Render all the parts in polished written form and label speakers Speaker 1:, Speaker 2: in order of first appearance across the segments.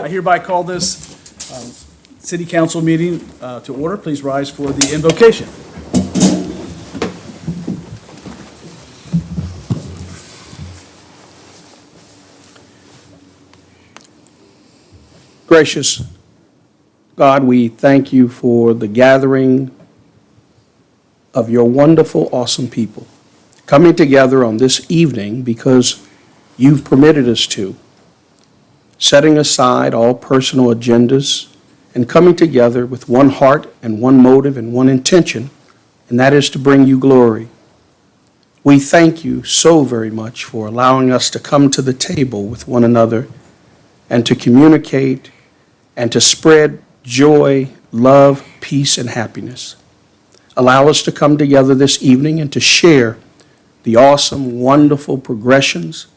Speaker 1: I hereby call this City Council meeting to order. Please rise for the invocation.
Speaker 2: Gracious God, we thank you for the gathering of your wonderful, awesome people coming together on this evening because you've permitted us to, setting aside all personal agendas and coming together with one heart and one motive and one intention, and that is to bring you glory. We thank you so very much for allowing us to come to the table with one another and to communicate and to spread joy, love, peace, and happiness. Allow us to come together this evening and to share the awesome, wonderful progressions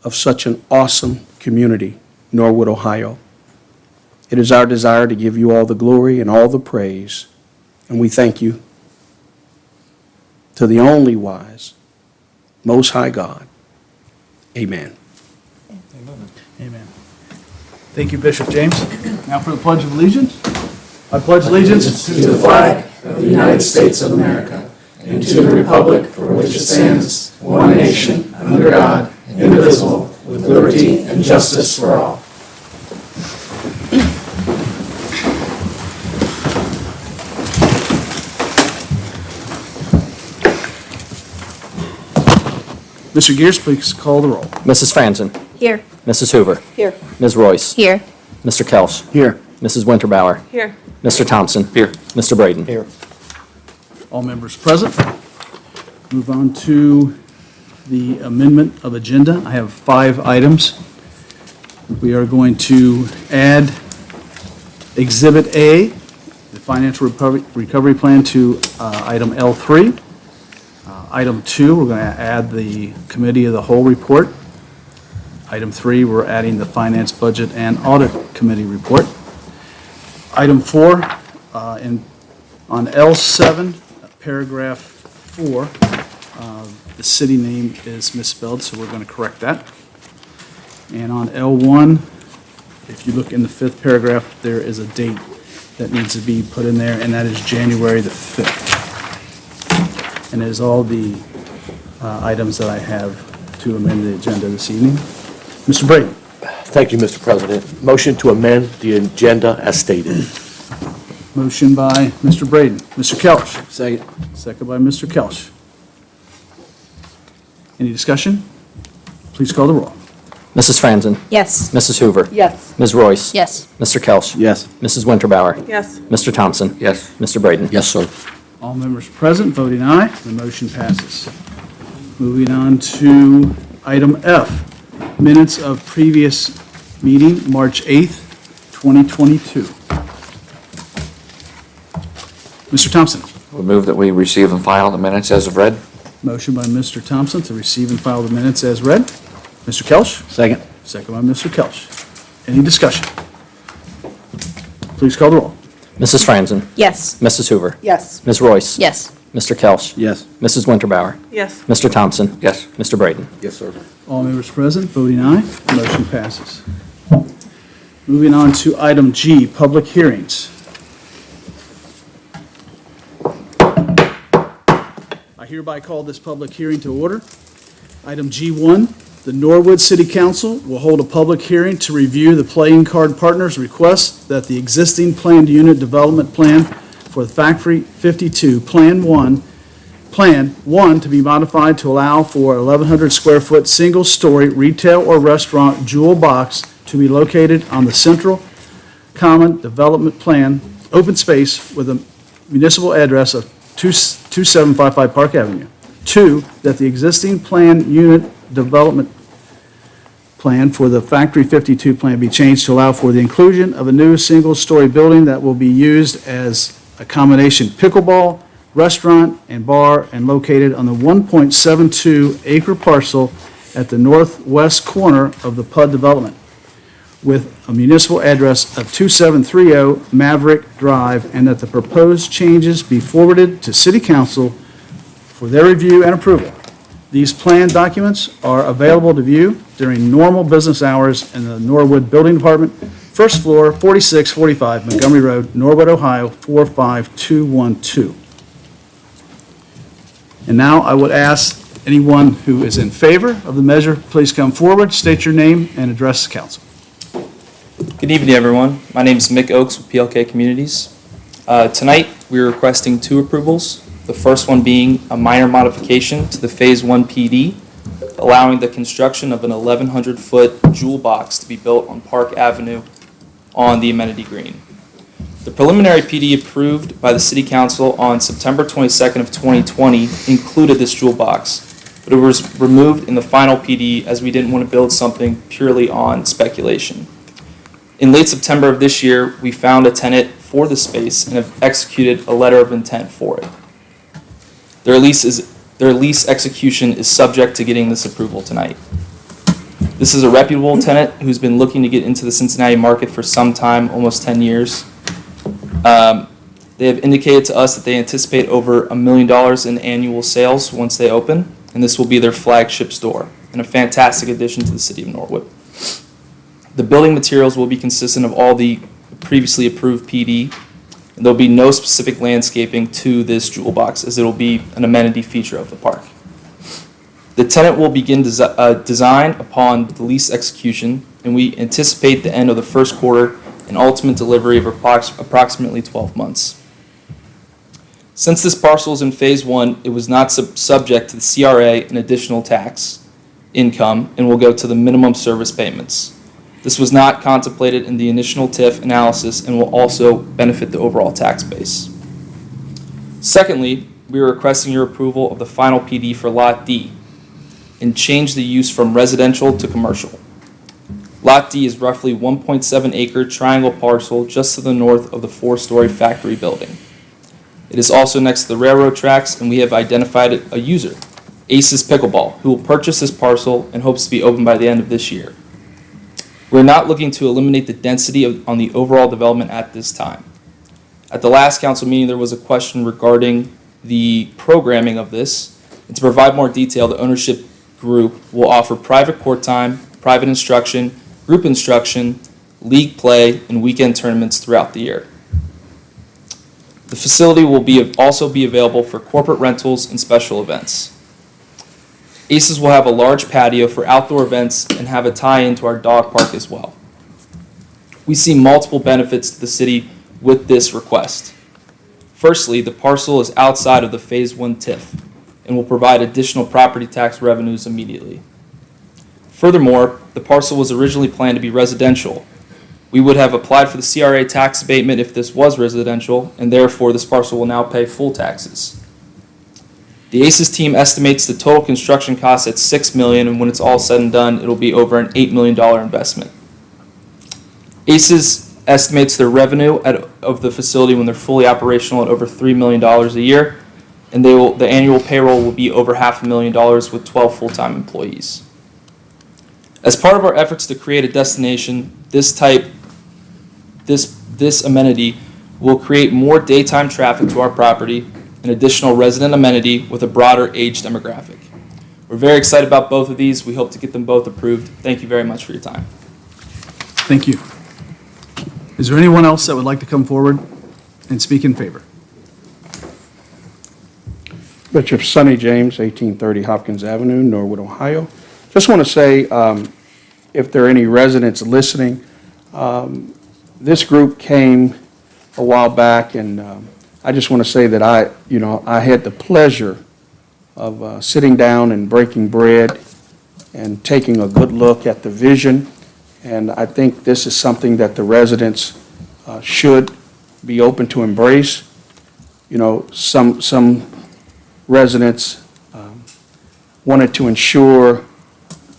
Speaker 2: of such an awesome community, Norwood, Ohio. It is our desire to give you all the glory and all the praise, and we thank you to the only wise, most high God. Amen.
Speaker 1: Amen. Thank you, Bishop James. Now for the Pledge of Allegiance. I pledge allegiance
Speaker 3: to the flag of the United States of America and to the republic for which it stands, one nation, under God, indivisible, with liberty and justice for all.
Speaker 1: Mr. Gears, please call the roll.
Speaker 4: Mrs. Franzen.
Speaker 5: Here.
Speaker 4: Mrs. Hoover.
Speaker 5: Here.
Speaker 4: Ms. Royce.
Speaker 5: Here.
Speaker 4: Mr. Kelsch.
Speaker 2: Here.
Speaker 4: Mrs. Winterbauer.
Speaker 5: Here.
Speaker 4: Mr. Thompson. Here. Mr. Braden.
Speaker 2: Here.
Speaker 1: All members present. Move on to the amendment of agenda. I have 5 items. We are going to add Exhibit A, the Financial Recovery Plan, to item L3. Item 2, we're going to add the Committee of the Whole report. Item 3, we're adding the Finance, Budget, and Audit Committee report. Item 4, on L7, paragraph 4, the city name is misspelled, so we're going to correct that. And on L1, if you look in the 5th paragraph, there is a date that needs to be put in there, and that is January the 5th. And that is all the items that I have to amend the agenda this evening. Mr. Braden.
Speaker 6: Thank you, Mr. President. Motion to amend the agenda as stated.
Speaker 1: Motion by Mr. Braden. Mr. Kelsch.
Speaker 2: Second.
Speaker 1: Second by Mr. Kelsch. Any discussion? Please call the roll.
Speaker 4: Mrs. Franzen.
Speaker 5: Yes.
Speaker 4: Mrs. Hoover.
Speaker 5: Yes.
Speaker 4: Ms. Royce.
Speaker 5: Yes.
Speaker 4: Mr. Kelsch.
Speaker 2: Yes.
Speaker 4: Mrs. Winterbauer.
Speaker 5: Yes.
Speaker 4: Mr. Thompson.
Speaker 6: Yes.
Speaker 4: Mr. Braden.
Speaker 6: Yes, sir.
Speaker 1: All members present, voting aye. The motion passes. Moving on to item F, minutes of previous meeting, March 8th, 2022. Mr. Thompson.
Speaker 7: We move that we receive and file the minutes as of read.
Speaker 1: Motion by Mr. Thompson to receive and file the minutes as read. Mr. Kelsch.
Speaker 2: Second.
Speaker 1: Second by Mr. Kelsch. Any discussion? Please call the roll.
Speaker 4: Mrs. Franzen.
Speaker 5: Yes.
Speaker 4: Mrs. Hoover.
Speaker 5: Yes.
Speaker 4: Ms. Royce.
Speaker 5: Yes.
Speaker 4: Mr. Kelsch.
Speaker 2: Yes.
Speaker 4: Mrs. Winterbauer.
Speaker 5: Yes.
Speaker 4: Mr. Thompson.
Speaker 7: Yes.
Speaker 4: Mr. Braden.
Speaker 6: Yes, sir.
Speaker 1: All members present, voting aye. The motion passes. Moving on to item G, public hearings. I hereby call this public hearing to order. Item G1, the Norwood City Council will hold a public hearing to review the playing card partners' request that the existing planned unit development plan for the Factory 52, Plan 1 to be modified to allow for 1,100 square foot single-story retail or restaurant jewel box to be located on the central common development plan, open space with a municipal address of 2755 Park Avenue. 2, that the existing planned unit development plan for the Factory 52 plan be changed to allow for the inclusion of a new single-story building that will be used as a combination pickleball, restaurant, and bar, and located on the 1.72 acre parcel at the northwest corner of the PUD development, with a municipal address of 2730 Maverick Drive, and that the proposed changes be forwarded to City Council for their review and approval. These plan documents are available to view during normal business hours in the Norwood Building Department first floor, 4645 Montgomery Road, Norwood, Ohio, 45212. And now I would ask anyone who is in favor of the measure, please come forward, state your name, and address the council.
Speaker 5: Good evening, everyone. My name is Mick Oakes with PLK Communities. Tonight, we are requesting two approvals. The first one being a minor modification to the Phase 1 PD, allowing the construction of an 1,100-foot jewel box to be built on Park Avenue on the amenity green. The preliminary PD approved by the City Council on September 22nd of 2020 included this jewel box, but it was removed in the final PD as we didn't want to build something purely on speculation. In late September of this year, we found a tenant for the space and have executed a letter of intent for it. Their lease execution is subject to getting this approval tonight. This is a reputable tenant who's been looking to get into the Cincinnati market for some time, almost 10 years. They have indicated to us that they anticipate over $1 million in annual sales once they open, and this will be their flagship store and a fantastic addition to the city of Norwood. The building materials will be consistent of all the previously approved PD, and there will be no specific landscaping to this jewel box, as it will be an amenity feature of the park. The tenant will begin design upon the lease execution, and we anticipate the end of the first quarter and ultimate delivery of approximately 12 months. Since this parcel is in Phase 1, it was not subject to the CRA and additional tax income and will go to the minimum service payments. This was not contemplated in the initial TIF analysis and will also benefit the overall tax base. Secondly, we are requesting your approval of the final PD for Lot D and change the use from residential to commercial. Lot D is roughly 1.7 acre triangle parcel just to the north of the 4-story factory building. It is also next to the railroad tracks, and we have identified a user, Aces Pickleball, who will purchase this parcel and hopes to be open by the end of this year. We're not looking to eliminate the density on the overall development at this time. At the last council meeting, there was a question regarding the programming of this. And to provide more detail, the ownership group will offer private court time, private instruction, group instruction, league play, and weekend tournaments throughout the year. The facility will also be available for corporate rentals and special events. Aces will have a large patio for outdoor events and have a tie-in to our dog park as well. We see multiple benefits to the city with this request. Firstly, the parcel is outside of the Phase 1 TIF and will provide additional property tax revenues immediately. Furthermore, the parcel was originally planned to be residential. We would have applied for the CRA tax abatement if this was residential, and therefore this parcel will now pay full taxes. The ACES team estimates the total construction cost at $6 million, and when it's all said and done, it'll be over an $8 million investment. ACES estimates their revenue of the facility when they're fully operational at over $3 million a year, and the annual payroll will be over $500,000 with 12 full-time employees. As part of our efforts to create a destination, this amenity will create more daytime traffic to our property, an additional resident amenity with a broader age demographic. We're very excited about both of these. We hope to get them both approved. Thank you very much for your time.
Speaker 1: Thank you. Is there anyone else that would like to come forward and speak in favor?
Speaker 2: Bishop Sonny James, 1830 Hopkins Avenue, Norwood, Ohio. Just want to say, if there are any residents listening, this group came a while back, and I just want to say that I had the pleasure of sitting down and breaking bread and taking a good look at the vision, and I think this is something that the residents should be open to embrace. You know, some residents wanted to ensure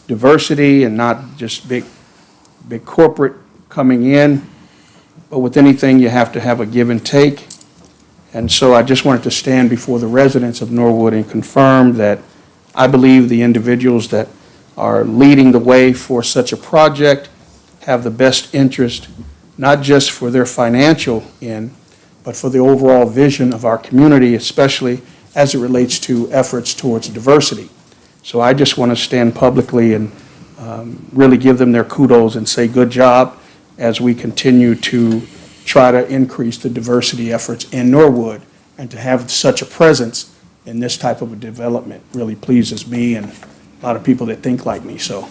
Speaker 2: diversity and not just big corporate coming in, but with anything you have to have a give and take. And so I just wanted to stand before the residents of Norwood and confirm that I believe the individuals that are leading the way for such a project have the best interest, not just for their financial end, but for the overall vision of our community, especially as it relates to efforts towards diversity. So I just want to stand publicly and really give them their kudos and say good job. as we continue to try to increase the diversity efforts in Norwood, and to have such a presence in this type of a development really pleases me and a lot of people that think like me. So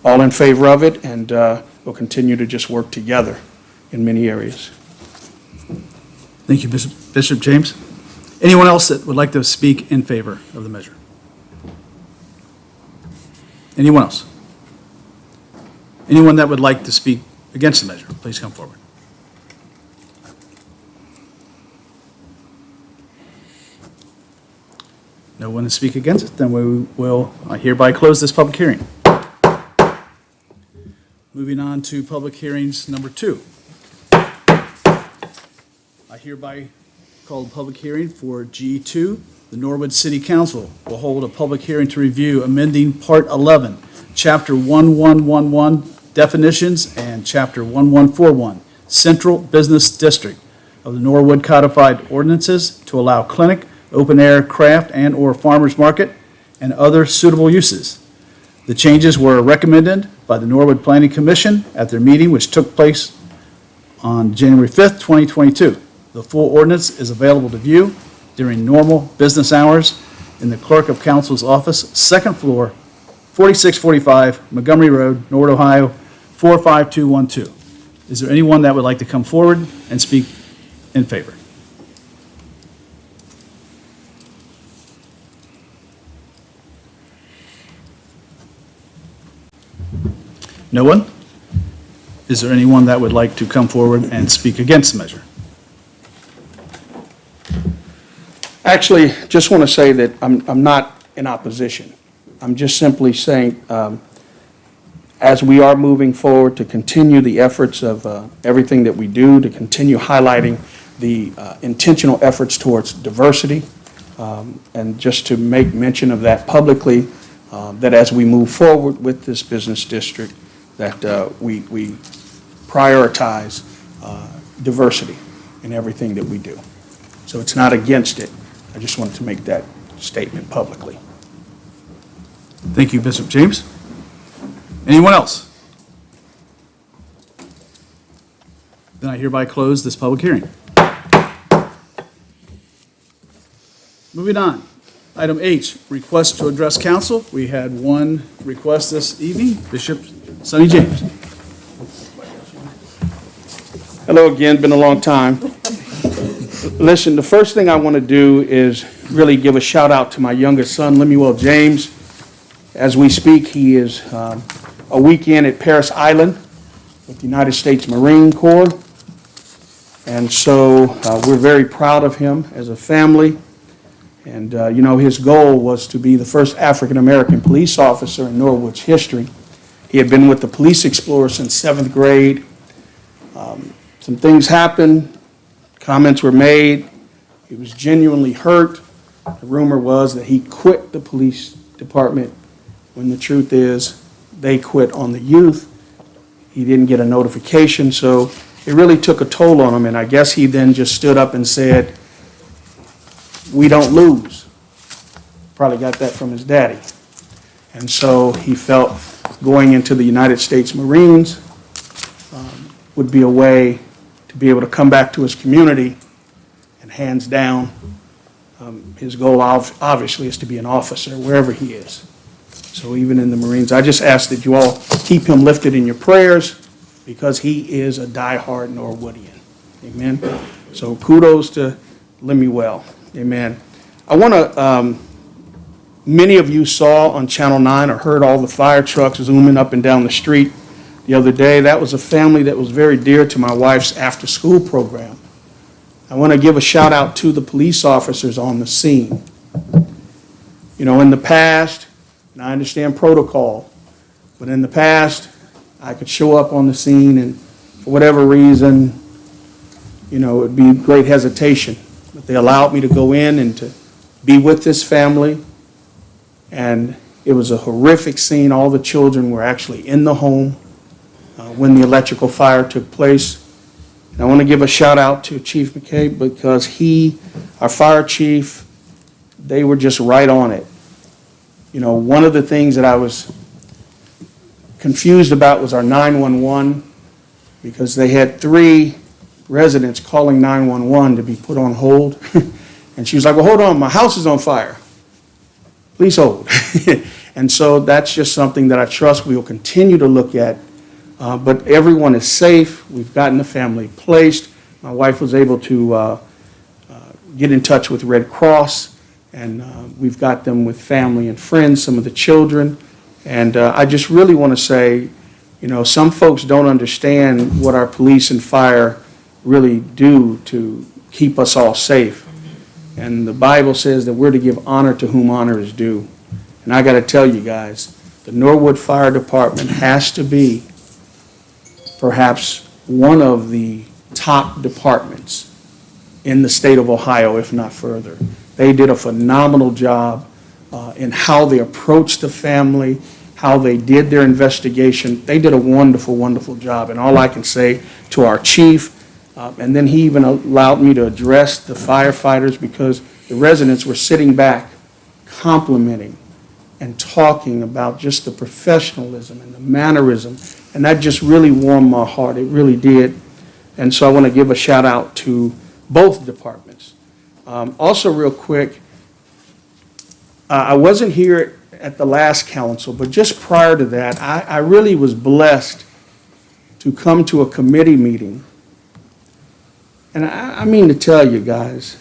Speaker 2: all in favor of it, and we'll continue to just work together in many areas.
Speaker 1: Thank you, Bishop James. Anyone else that would like to speak in favor of the measure? Anyone else? Anyone that would like to speak against the measure, please come forward. No one to speak against it, then we will hereby close this public hearing. Moving on to public hearings number 2. I hereby call the public hearing for G2. The Norwood City Council will hold a public hearing to review amending Part 11, Chapter 1111, Definitions, and Chapter 1141, Central Business District of the Norwood Codified Ordinances to allow clinic, open-air, craft, and/or farmers market, and other suitable uses. The changes were recommended by the Norwood Planning Commission at their meeting, which took place on January 5th, 2022. The full ordinance is available to view during normal business hours in the Clerk of Council's office, second floor, 4645 Montgomery Road, Norwood, Ohio, 45212. Is there anyone that would like to come forward and speak in favor? No one? Is there anyone that would like to come forward and speak against the measure?
Speaker 2: Actually, just want to say that I'm not in opposition. I'm just simply saying, as we are moving forward to continue the efforts of everything that we do, to continue highlighting the intentional efforts towards diversity, and just to make mention of that publicly, that as we move forward with this business district, that we prioritize diversity in everything that we do. So it's not against it. I just wanted to make that statement publicly.
Speaker 1: Thank you, Bishop James. Anyone else? Then I hereby close this public hearing. Moving on. Item H, request to address council. We had one request this evening, Bishop Sonny James.
Speaker 2: Hello again, been a long time. Listen, the first thing I want to do is really give a shout out to my youngest son, Lemuel James. As we speak, he is a weekend at Parris Island with the United States Marine Corps. And so we're very proud of him as a family. And, you know, his goal was to be the first African-American police officer in Norwood's history. He had been with the Police Explorer since 7th grade. Some things happened, comments were made. He was genuinely hurt. The rumor was that he quit the police department, when the truth is they quit on the youth. He didn't get a notification, so it really took a toll on him. And I guess he then just stood up and said, "We don't lose." Probably got that from his daddy. And so he felt going into the United States Marines would be a way to be able to come back to his community. And hands down, his goal obviously is to be an officer wherever he is. So even in the Marines, I just ask that you all keep him lifted in your prayers, because he is a diehard Norwoodian. Amen. So kudos to Lemuel. Amen. I want to, many of you saw on Channel 9 or heard all the fire trucks zooming up and down the street the other day. That was a family that was very dear to my wife's after-school program. I want to give a shout out to the police officers on the scene. You know, in the past, and I understand protocol, but in the past, I could show up on the scene and for whatever reason, you know, it'd be great hesitation. But they allowed me to go in and to be with this family. And it was a horrific scene. All the children were actually in the home when the electrical fire took place. And I want to give a shout out to Chief McKay, because he, our fire chief, they were just right on it. You know, one of the things that I was confused about was our 911 because they had 3 residents calling 911 to be put on hold. And she was like, well, hold on, my house is on fire. Please hold. And so that's just something that I trust we will continue to look at. But everyone is safe. We've gotten the family placed. My wife was able to get in touch with Red Cross, and we've got them with family and friends, some of the children. And I just really want to say, you know, some folks don't understand what our police and fire really do to keep us all safe. And the Bible says that we're to give honor to whom honor is due. And I got to tell you guys, the Norwood Fire Department has to be perhaps one of the top departments in the state of Ohio, if not further. They did a phenomenal job in how they approached the family, how they did their investigation. They did a wonderful, wonderful job. And all I can say to our chief, and then he even allowed me to address the firefighters, because the residents were sitting back complimenting and talking about just the professionalism and the mannerism. And that just really warmed my heart. It really did. And so I want to give a shout out to both departments. Also, real quick, I wasn't here at the last council, but just prior to that, I really was blessed to come to a committee meeting. And I mean to tell you guys,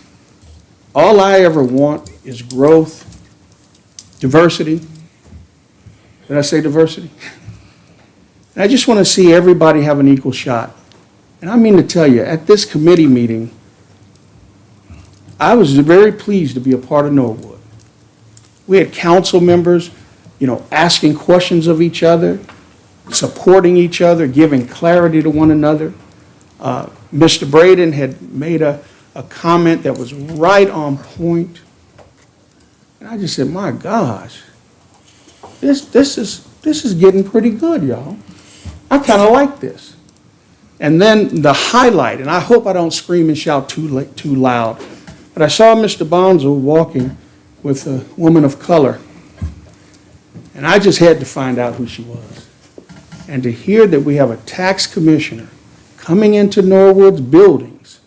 Speaker 2: all I ever want is growth, diversity. Did I say diversity? And I just want to see everybody have an equal shot. And I mean to tell you, at this committee meeting, I was very pleased to be a part of Norwood. We had council members, you know, asking questions of each other, supporting each other, giving clarity to one another. Mr. Braden had made a comment that was right on point. And I just said, my gosh, this is getting pretty good, y'all. I kind of like this. And then the highlight, and I hope I don't scream and shout too loud, but I saw Mr. Bonzo walking with a woman of color, and I just had to find out who she was. And to hear that we have a tax commissioner coming into Norwood's buildings,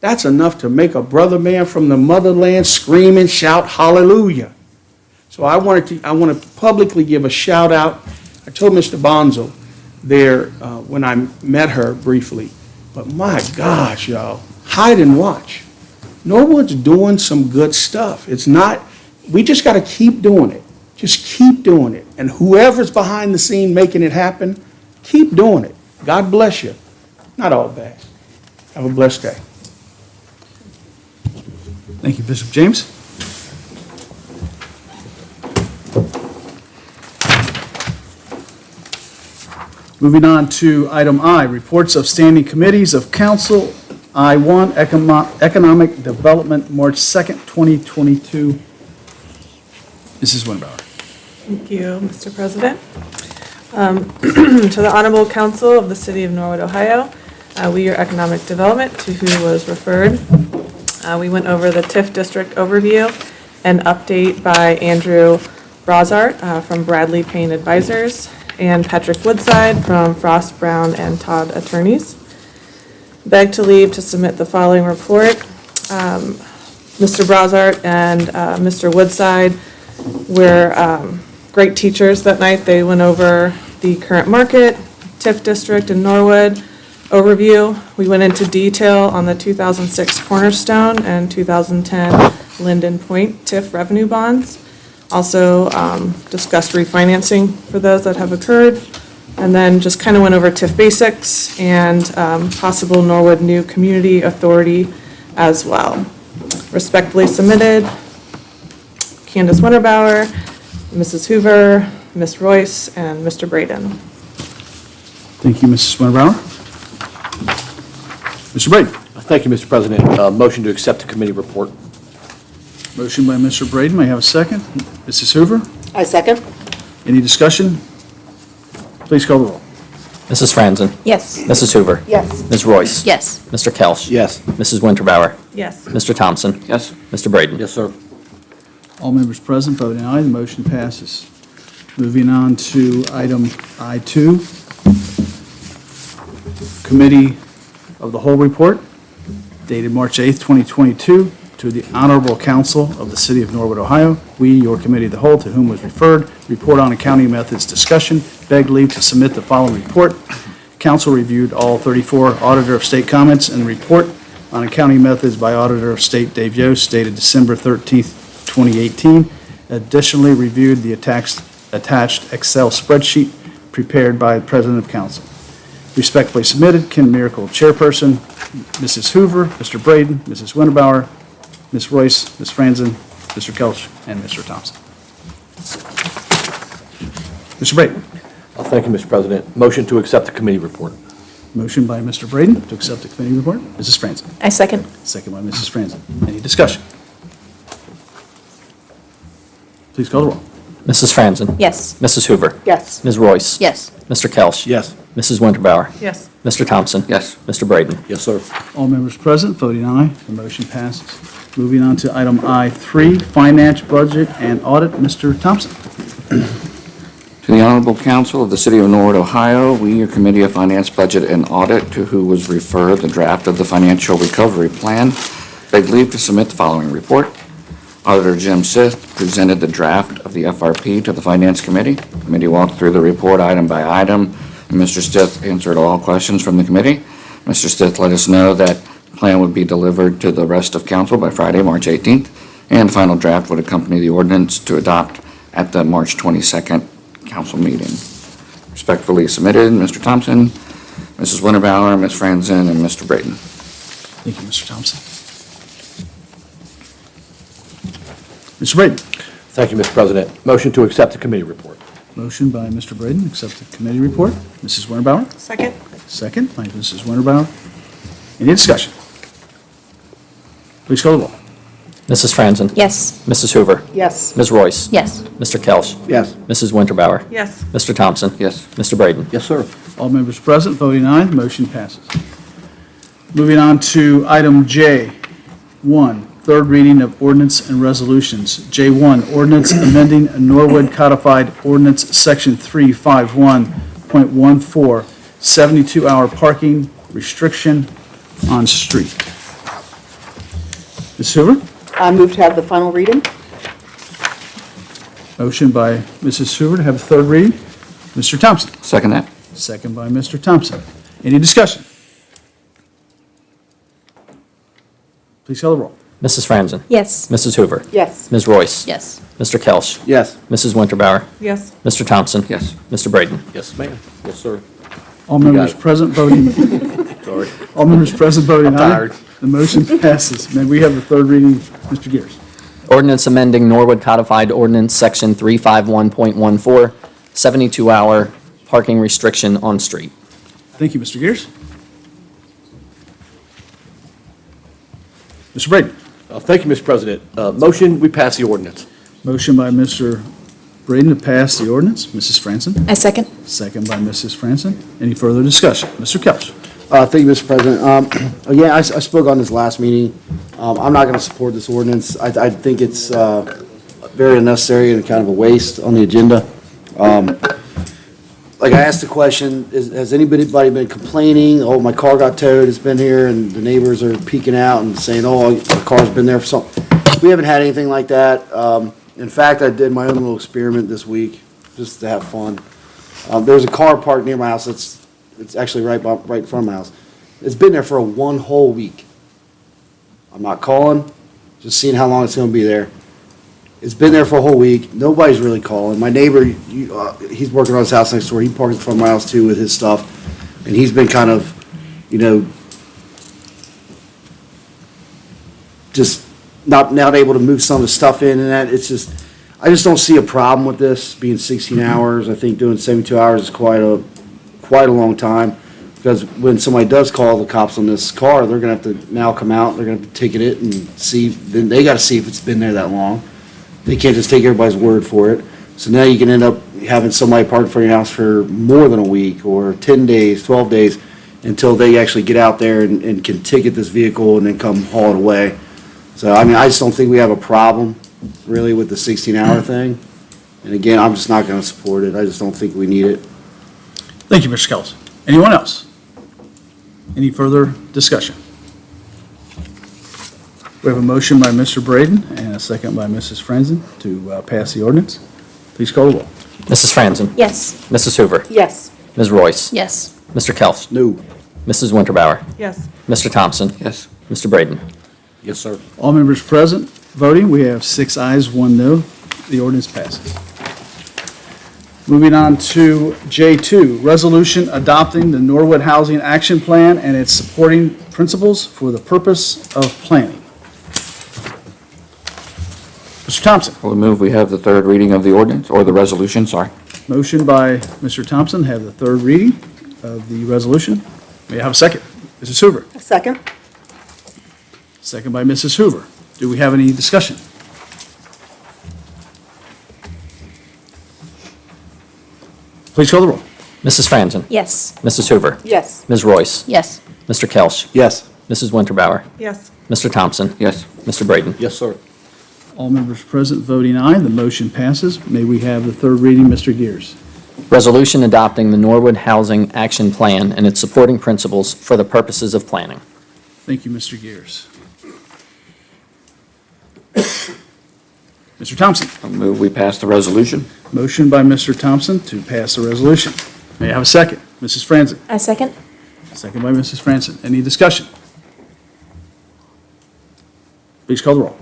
Speaker 2: that's enough to make a brother man from the motherland scream and shout hallelujah. So I want to publicly give a shout out. I told Mr. Bonzo there when I met her briefly, but my gosh, y'all, hide and watch. Norwood's doing some good stuff. It's not, we just got to keep doing it. Just keep doing it. And whoever's behind the scene making it happen, keep doing it. God bless you. Not all bad. Have a blessed day.
Speaker 1: Thank you, Bishop James. Moving on to item I, reports of standing committees of council. I-1, Economic Development, March 2nd, 2022. Mrs. Winbauer.
Speaker 8: Thank you, Mr. President. To the Honorable Council of the City of Norwood, Ohio, we, your Economic Development, to who was referred. We went over the TIF District Overview and update by Andrew Brazart from Bradley Payne Advisors and Patrick Woodside from Frost, Brown, and Todd Attorneys. Beg to leave to submit the following report. Mr. Brazart and Mr. Woodside were great teachers that night. They went over the current market, TIF district in Norwood overview. We went into detail on the 2006 Cornerstone and 2010 Linden Point TIF revenue bonds. Also discussed refinancing for those that have occurred. And then just kind of went over TIF basics and possible Norwood new community authority as well. Respectfully submitted, Candace Winterbauer, Mrs. Hoover, Ms. Royce, and Mr. Braden.
Speaker 1: Thank you, Mrs. Winterbauer. Mr. Braden.
Speaker 6: Thank you, Mr. President. Motion to accept the committee report.
Speaker 1: Motion by Mr. Braden. May I have a second? Mrs. Hoover.
Speaker 9: I second.
Speaker 1: Any discussion? Please call the roll.
Speaker 4: Mrs. Franzen.
Speaker 9: Yes.
Speaker 4: Mrs. Hoover.
Speaker 9: Yes.
Speaker 4: Ms. Royce.
Speaker 9: Yes.
Speaker 4: Mr. Kelch.
Speaker 6: Yes.
Speaker 4: Mrs. Winterbauer.
Speaker 8: Yes.
Speaker 4: Mr. Thompson.
Speaker 6: Yes.
Speaker 4: Mr. Braden.
Speaker 6: Yes, sir.
Speaker 1: All members present voting aye. The motion passes. Moving on to item I2. Committee of the Whole Report dated March 8th, 2022, to the Honorable Counsel of the City of Norwood, Ohio. We, your Committee of the Whole, to whom was referred, report on accounting methods discussion, beg leave to submit the following report. Council reviewed all 34 Auditor of State comments and report on accounting methods by Auditor of State Dave Yost dated December 13th, 2018. Additionally, reviewed the attached Excel spreadsheet prepared by the President of Council. Respectfully submitted, Ken Miracle, Chairperson, Mrs. Hoover, Mr. Braden, Mrs. Winterbauer, Ms. Royce, Ms. Franzen, Mr. Kelch, and Mr. Thompson. Mr. Braden.
Speaker 6: Thank you, Mr. President. Motion to accept the committee report.
Speaker 1: Motion by Mr. Braden to accept the committee report. Mrs. Franzen.
Speaker 3: I second.
Speaker 1: Second by Mrs. Franzen. Any discussion? Please call the roll.
Speaker 4: Mrs. Franzen.
Speaker 3: Yes.
Speaker 4: Mrs. Hoover.
Speaker 3: Yes.
Speaker 4: Ms. Royce.
Speaker 3: Yes.
Speaker 4: Mr. Kelch.
Speaker 6: Yes.
Speaker 4: Mrs. Winterbauer.
Speaker 8: Yes.
Speaker 4: Mr. Thompson.
Speaker 7: Yes.
Speaker 4: Mr. Braden.
Speaker 6: Yes, sir.
Speaker 1: All members present, voting aye. The motion passes. Moving on to item I3, Finance, Budget, and Audit. Mr. Thompson.
Speaker 7: To the Honorable Counsel of the City of Norwood, Ohio, we, your Committee of Finance, Budget, and Audit, to who was referred the draft of the Financial Recovery Plan, beg leave to submit the following report. Auditor Jim Sith presented the draft of the FRP to the Finance Committee. The committee walked through the report item by item, and Mr. Stith answered all questions from the committee. Mr. Stith let us know that the plan would be delivered to the rest of council by Friday, March 18th, and the final draft would accompany the ordinance to adopt at the March 22nd council meeting. Respectfully submitted, Mr. Thompson, Mrs. Winterbauer, Ms. Franzen, and Mr. Braden.
Speaker 1: Thank you, Mr. Thompson. Mr. Braden.
Speaker 6: Thank you, Mr. President. Motion to accept the committee report.
Speaker 1: Motion by Mr. Braden, accept the committee report. Mrs. Winterbauer.
Speaker 8: Second.
Speaker 1: Second by Mrs. Winterbauer. Any discussion? Please call the roll.
Speaker 4: Mrs. Franzen.
Speaker 3: Yes.
Speaker 4: Mrs. Hoover.
Speaker 8: Yes.
Speaker 4: Ms. Royce.
Speaker 3: Yes.
Speaker 4: Mr. Kelch.
Speaker 6: Yes.
Speaker 4: Mrs. Winterbauer.
Speaker 8: Yes.
Speaker 4: Mr. Thompson.
Speaker 7: Yes.
Speaker 4: Mr. Braden.
Speaker 6: Yes, sir.
Speaker 1: All members present, voting aye, the motion passes. Moving on to item J1, third reading of ordinance and resolutions. J1, ordinance amending Norwood Codified Ordinance Section 351.14, 72-hour parking restriction on street. Ms. Hoover?
Speaker 9: I move to have the final reading.
Speaker 1: Motion by Mrs. Hoover to have a third reading. Mr. Thompson?
Speaker 7: Second that.
Speaker 1: Second by Mr. Thompson. Any discussion? Please call the roll.
Speaker 4: Mrs. Franzen.
Speaker 3: Yes.
Speaker 4: Mrs. Hoover.
Speaker 9: Yes.
Speaker 4: Ms. Royce.
Speaker 3: Yes.
Speaker 4: Mr. Kelch.
Speaker 6: Yes.
Speaker 4: Mrs. Winterbauer.
Speaker 8: Yes.
Speaker 4: Mr. Thompson.
Speaker 7: Yes.
Speaker 4: Mr. Braden.
Speaker 6: Yes, ma'am. Yes, sir.
Speaker 1: All members
Speaker 6: it.
Speaker 1: present voting,
Speaker 6: Sorry.
Speaker 1: all members present voting
Speaker 6: I'm
Speaker 1: aye.
Speaker 6: tired.
Speaker 1: The motion passes. May we have the third reading, Mr. Gears?
Speaker 4: Ordinance amending Norwood Codified Ordinance Section 351.14, 72-hour parking restriction on street.
Speaker 1: Thank you, Mr. Gears. Mr. Braden.
Speaker 6: Thank you, Mr. President. Motion, we pass the ordinance.
Speaker 1: Motion by Mr. Braden to pass the ordinance. Mrs. Franzen.
Speaker 3: I second.
Speaker 1: Second by Mrs. Franzen. Any further discussion? Mr. Kelch.
Speaker 10: Thank you, Mr. President. Again, I spoke on this last meeting. I'm not going to support this ordinance. I think it's very unnecessary and kind of a waste on the agenda. Like I asked the question, has anybody been complaining, oh, my car got towed, it's been here, and the neighbors are peeking out and saying, oh, the car's been there for something. We haven't had anything like that. In fact, I did my own little experiment this week, just to have fun. There's a car parked near my house it's actually right in front of my house. It's been there for one whole week. I'm not calling, just seeing how long it's gonna be there. It's been there for a whole week. Nobody's really calling. My neighbor, he's working on his house next door. He parks in front of my house too with his stuff. And he's been kind of, just not able to move some of the stuff in and that. It's just, I just don't see a problem with this being 16 hours. I think doing 72 hours is quite a long time. Because when somebody does call the cops on this car, they're gonna have to now come out, they're gonna have to ticket it and see, then they gotta see if it's been there that long. They can't just take everybody's word for it. So now you can end up having somebody park in front of your house for more than a week or 10 days, 12 days until they actually get out there and can ticket this vehicle and then come haul it away. So, I mean, I just don't think we have a problem really with the 16-hour thing. And again, I'm just not going to support it. I just don't think we need it.
Speaker 1: Thank you, Mr. Kelch. Anyone else? Any further discussion? We have a motion by Mr. Braden and a second by Mrs. Franzen to pass the ordinance. Please call the roll.
Speaker 4: Mrs. Franzen?
Speaker 9: Yes.
Speaker 4: Mrs. Hoover?
Speaker 9: Yes.
Speaker 4: Ms. Royce?
Speaker 9: Yes.
Speaker 4: Mr. Kelch?
Speaker 10: No.
Speaker 4: Mrs. Winterbauer?
Speaker 8: Yes.
Speaker 4: Mr. Thompson?
Speaker 6: Yes.
Speaker 4: Mr. Braden?
Speaker 6: Yes, sir.
Speaker 1: All members present voting, we have 6 ayes, 1 no. The ordinance passes. Moving on to J2, resolution adopting the Norwood Housing Action Plan and its supporting principles for the purpose of planning. Mr. Thompson,
Speaker 7: I will move we have the third reading of the ordinance, or the resolution, sorry.
Speaker 1: motion by Mr. Thompson, have the third reading of the resolution. May I have a second? Mrs. Hoover.
Speaker 9: A second?
Speaker 1: Second by Mrs. Hoover. Do we have any discussion? Please call the roll.
Speaker 4: Mrs. Franzen?
Speaker 9: Yes.
Speaker 4: Mrs. Hoover?
Speaker 9: Yes.
Speaker 4: Ms. Royce?
Speaker 9: Yes.
Speaker 4: Mr. Kelch?
Speaker 10: Yes.
Speaker 4: Mrs. Winterbauer?
Speaker 8: Yes.
Speaker 4: Mr. Thompson?
Speaker 7: Yes.
Speaker 4: Mr. Braden?
Speaker 6: Yes, sir.
Speaker 1: All members present voting aye, the motion passes. May we have the third reading, Mr. Gears?
Speaker 4: Resolution adopting the Norwood Housing Action Plan and its supporting principles for the purposes of planning.
Speaker 1: Thank you, Mr. Gears. Mr. Thompson,
Speaker 7: I will move we pass the resolution.
Speaker 1: motion by Mr. Thompson to pass the resolution. May I have a second? Mrs. Franzen.
Speaker 9: A second?
Speaker 1: Second by Mrs. Franzen. Any discussion? Please call the roll.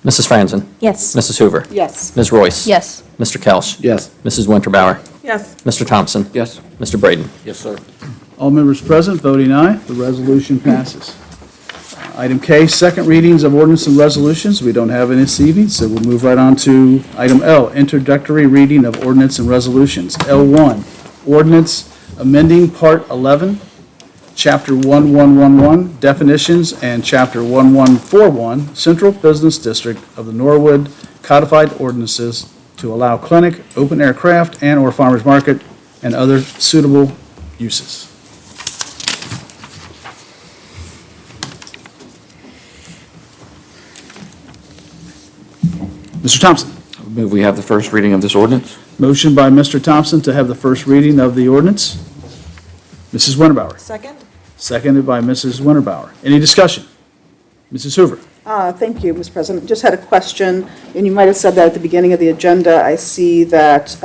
Speaker 4: Mrs. Franzen?
Speaker 9: Yes.
Speaker 4: Mrs. Hoover?
Speaker 9: Yes.
Speaker 4: Ms. Royce?
Speaker 9: Yes.
Speaker 4: Mr. Kelch?
Speaker 10: Yes.
Speaker 4: Mrs. Winterbauer?
Speaker 8: Yes.
Speaker 4: Mr. Thompson?
Speaker 7: Yes.
Speaker 4: Mr. Braden?
Speaker 6: Yes, sir.
Speaker 1: All members present voting aye, the resolution passes. Item K, second readings of ordinance and resolutions. We don't have any this evening, so we'll move right on to item L, introductory reading of ordinance and resolutions. L1, ordinance amending Part 11, Chapter 1111, definitions, and Chapter 1141, Central Business District of the Norwood Codified Ordinances to allow clinic, open-air craft, and/or farmers market, and other suitable uses. Mr. Thompson,
Speaker 7: I will move we have the first reading of this ordinance.
Speaker 1: motion by Mr. Thompson to have the first reading of the ordinance. Mrs. Winterbauer,
Speaker 8: Second?
Speaker 1: seconded by Mrs. Winterbauer. Any discussion? Mrs. Hoover.
Speaker 9: Thank you, Mr. President. Just had a question, and you might have said that at the beginning of the agenda. I see that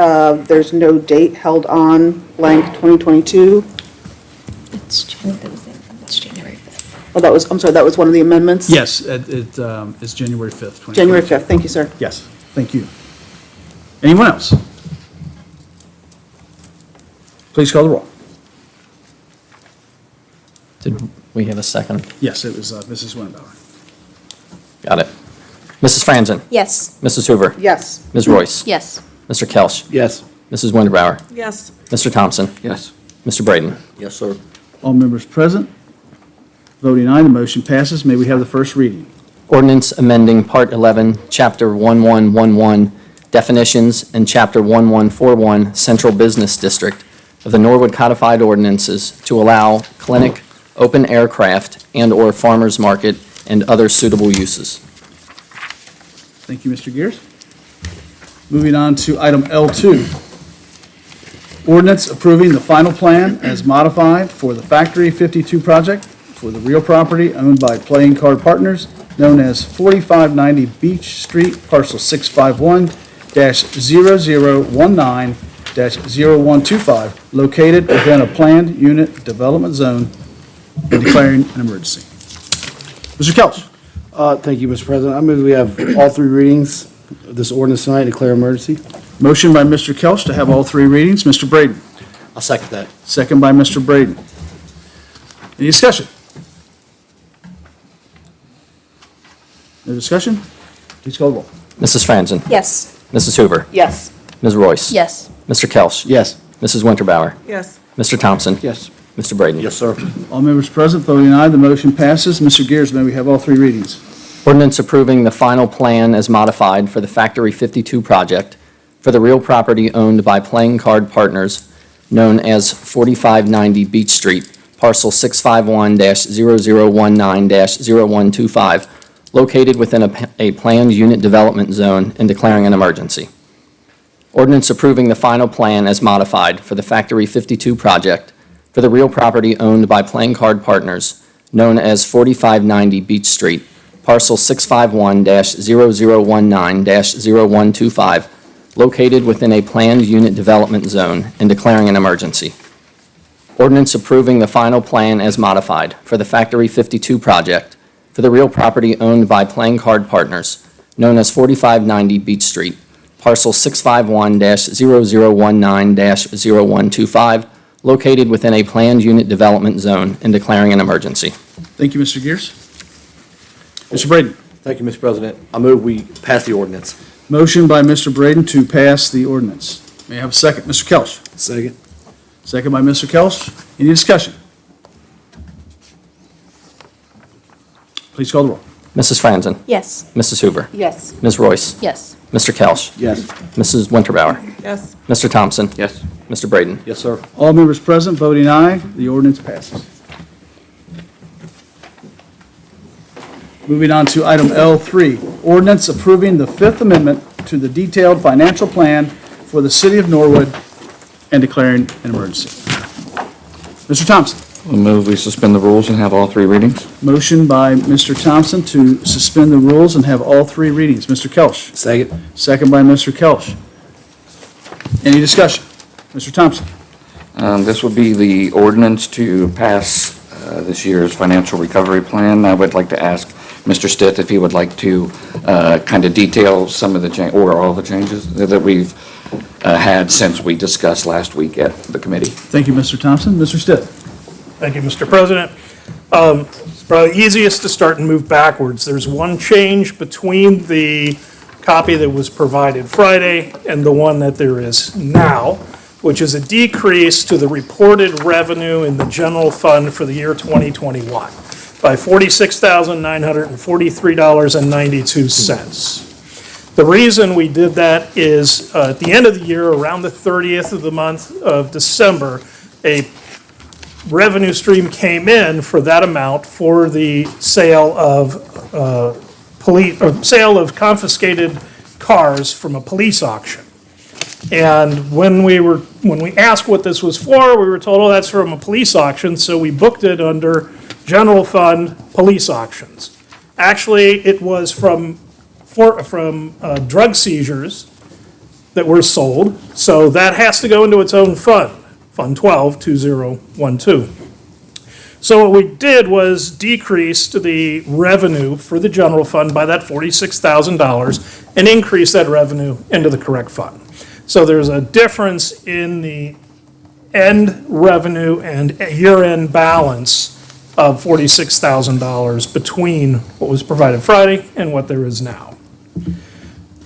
Speaker 9: there's no date held on blank 2022.
Speaker 11: It's January 5th.
Speaker 9: Oh, that was, I'm sorry, that was one of the amendments?
Speaker 1: Yes, it's January 5th, 2022.
Speaker 9: January 5th. Thank you, sir.
Speaker 1: Yes, thank you. Anyone else? Please call the roll.
Speaker 4: Did we have a second?
Speaker 1: Yes, it was Mrs. Winterbauer.
Speaker 4: Got it. Mrs. Franzen?
Speaker 11: Yes.
Speaker 4: Mrs. Hoover?
Speaker 9: Yes.
Speaker 4: Ms. Royce?
Speaker 11: Yes.
Speaker 4: Mr. Kelch?
Speaker 10: Yes.
Speaker 4: Mrs. Winterbauer?
Speaker 8: Yes.
Speaker 4: Mr. Thompson?
Speaker 7: Yes.
Speaker 4: Mr. Braden?
Speaker 6: Yes, sir.
Speaker 1: All members present, voting aye, the motion passes. May we have the first reading?
Speaker 4: Ordinance amending Part 11, Chapter 1111, definitions, and Chapter 1141, Central Business District of the Norwood Codified Ordinances to allow clinic, open aircraft, and/or farmers market and other suitable uses.
Speaker 1: Thank you, Mr. Gears. Moving on to item L2. Ordinance approving the final plan as modified for the Factory 52 project for the real property owned by Playing Card Partners known as 4590 Beach Street, parcel 651-0019-0125, located within a planned unit development zone and declaring an emergency. Mr. Kelch.
Speaker 10: Thank you, Mr. President. I move we have all 3 readings of this ordinance tonight, declare emergency.
Speaker 1: Motion by Mr. Kelch to have all 3 readings. Mr. Braden.
Speaker 6: I'll second that.
Speaker 1: Second by Mr. Braden. Any discussion? No discussion? Please call the roll.
Speaker 4: Mrs. Franzen?
Speaker 11: Yes.
Speaker 4: Mrs. Hoover?
Speaker 9: Yes.
Speaker 4: Ms. Royce?
Speaker 11: Yes.
Speaker 4: Mr. Kelch?
Speaker 10: Yes.
Speaker 4: Mrs. Winterbauer?
Speaker 8: Yes.
Speaker 4: Mr. Thompson?
Speaker 10: Yes.
Speaker 4: Mr. Braden?
Speaker 6: Yes, sir.
Speaker 1: All members present voting aye, the motion passes. Mr. Gears, may we have all 3 readings?
Speaker 4: Ordinance approving the final plan as modified for the Factory 52 project for the real property owned by Playing Card Partners known as 4590 Beach Street, parcel 651-0019-0125, located within a planned unit development zone and declaring an emergency. Ordinance approving the final plan as modified for the Factory 52 project for the real property owned by Playing Card Partners, known as 4590 Beach Street, parcel 651-0019-0125, located within a planned unit development zone and declaring an emergency. Ordinance approving the final plan as modified for the Factory 52 project for the real property owned by Playing Card Partners, known as 4590 Beach Street, parcel 651-0019-0125, located within a planned unit development zone and declaring an emergency.
Speaker 1: Thank you, Mr. Gears. Mr. Braden.
Speaker 6: Thank you, Mr. President. I move we pass the ordinance.
Speaker 1: Motion by Mr. Braden to pass the ordinance. May I have a second? Mr. Kelch.
Speaker 10: Second.
Speaker 1: Second by Mr. Kelch. Any discussion? Please call the roll.
Speaker 4: Mrs. Franzen?
Speaker 11: Yes.
Speaker 4: Mrs. Hoover?
Speaker 9: Yes.
Speaker 4: Ms. Royce?
Speaker 11: Yes.
Speaker 4: Mr. Kelch?
Speaker 10: Yes.
Speaker 4: Mrs. Winterbauer?
Speaker 8: Yes.
Speaker 4: Mr. Thompson?
Speaker 6: Yes.
Speaker 4: Mr. Braden?
Speaker 6: Yes, sir.
Speaker 1: All members present voting aye, the ordinance passes. Moving on to item L3, ordinance approving the Fifth Amendment to the detailed financial plan for the city of Norwood and declaring an emergency. Mr. Thompson.
Speaker 7: We'll move we suspend the rules and have all three readings.
Speaker 1: Motion by Mr. Thompson to suspend the rules and have all three readings. Mr. Kelch.
Speaker 10: Second.
Speaker 1: Second by Mr. Kelch. Any discussion? Mr. Thompson.
Speaker 7: This would be the ordinance to pass this year's financial recovery plan. I would like to ask Mr. Stith if he would like to kind of detail some of the or all the changes that we've had since we discussed last week at the committee.
Speaker 1: Thank you, Mr. Thompson. Mr. Stith.
Speaker 12: Thank you, Mr. President. It's probably easiest to start and move backwards. There's one change between the copy that was provided Friday and the one that there is now, which is a decrease to the reported revenue in the general fund for the year 2021 by $46,943.92. The reason we did that is at the end of the year, around the 30th of the month of December, a revenue stream came in for that amount for the sale of sale of confiscated cars from a police auction. And when we asked what this was for, we were told, oh, that's from a police auction, so we booked it under general fund police auctions. Actually, it was from drug seizures that were sold, so that has to go into its own fund. Fund 12-2012. So what we did was decrease the revenue for the general fund by that $46,000 and increase that revenue into the correct fund. So there's a difference in the end revenue and year-end balance of $46,000 between what was provided Friday and what there is now.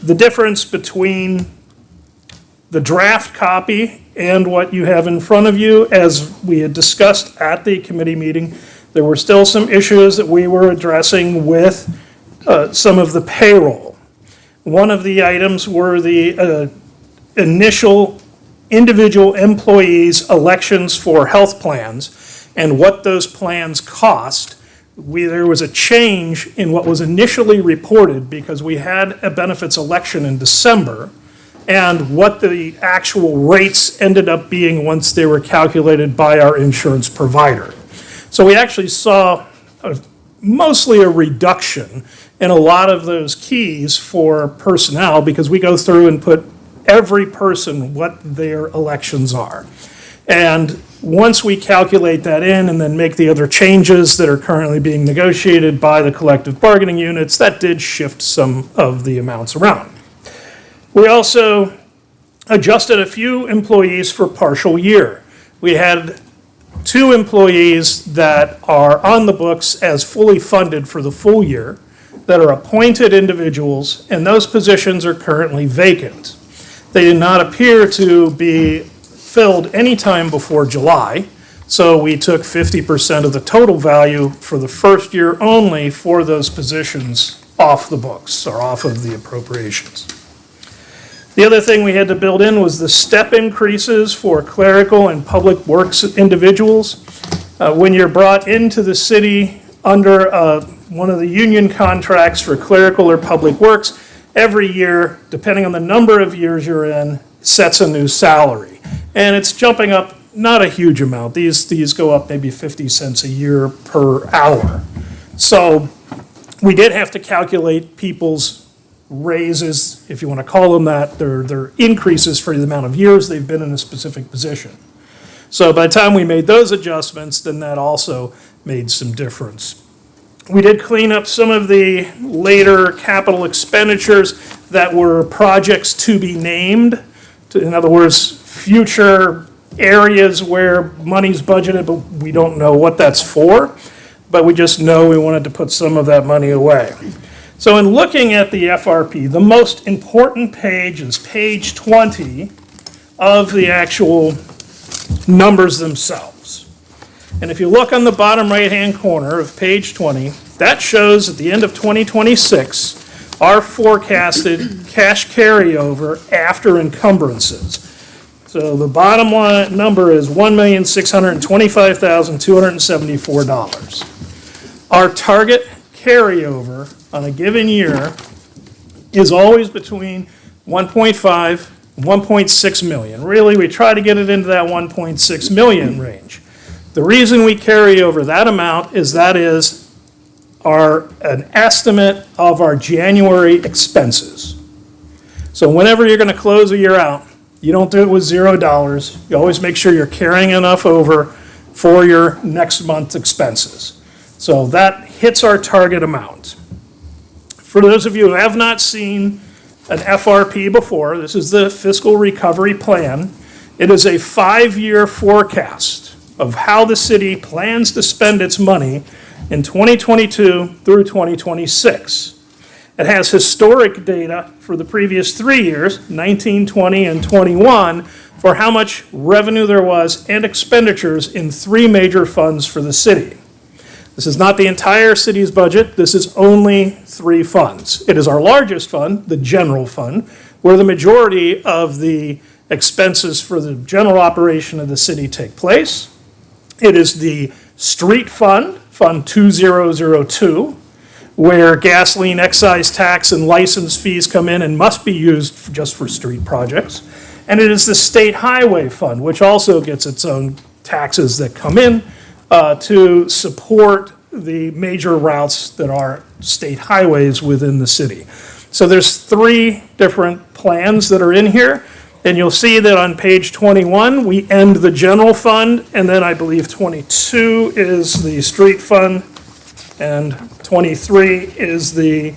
Speaker 12: The difference between the draft copy and what you have in front of you, as we had discussed at the committee meeting, there were still some issues that we were addressing with some of the payroll. One of the items were the initial individual employees' elections for health plans and what those plans cost. There was a change in what was initially reported because we had a benefits election in December, and what the actual rates ended up being once they were calculated by our insurance provider. So we actually saw mostly a reduction in a lot of those keys for personnel because we go through and put every person what their elections are. And once we calculate that in and then make the other changes that are currently being negotiated by the collective bargaining units, that did shift some of the amounts around. We also adjusted a few employees for partial year. We had 2 employees that are on the books as fully funded for the full year that are appointed individuals, and those positions are currently vacant. They did not appear to be filled anytime before July, so we took 50% of the total value for the first year only for those positions off the books or off of the appropriations. The other thing we had to build in was the step increases for clerical and public works individuals. When you're brought into the city under one of the union contracts for clerical or public works, every year, depending on the number of years you're in, sets a new salary. And it's jumping up not a huge amount. These go up maybe 50 cents a year per hour. So we did have to calculate people's raises, if you want to call them that, their increases for the amount of years they've been in a specific position. So by the time we made those adjustments, then that also made some difference. We did clean up some of the later capital expenditures that were projects to be named. In other words, future areas where money's budgeted, but we don't know what that's for, but we just know we wanted to put some of that money away. So in looking at the FRP, the most important page is page 20 of the actual numbers themselves. And if you look on the bottom right-hand corner of page 20, that shows at the end of 2026, our forecasted cash carryover after encumbrances. So the bottom line number is $1,625,274. Our target carryover on a given year is always between 1.5 and 1.6 million. Really, we try to get it into that 1.6 million range. The reason we carry over that amount is that is an estimate of our January expenses. So whenever you're going to close a year out, you don't do it with $0. You always make sure you're carrying enough over for your next month's expenses. So that hits our target amount. For those of you who have not seen an FRP before, this is the Fiscal Recovery Plan. It is a 5-year forecast of how the city plans to spend its money in 2022 through 2026. It has historic data for the previous 3 years, 19, 20, and 21, for how much revenue there was and expenditures in 3 major funds for the city. This is not the entire city's budget. This is only 3 funds. It is our largest fund, the general fund, where the majority of the expenses for the general operation of the city take place. It is the street fund, Fund 2002, where gasoline excise tax and license fees come in and must be used just for street projects. And it is the State Highway Fund, which also gets its own taxes that come in to support the major routes that are state highways within the city. So there's 3 different plans that are in here. And you'll see that on page 21, we end the general fund, and then I believe 22 is the street fund, and 23 is the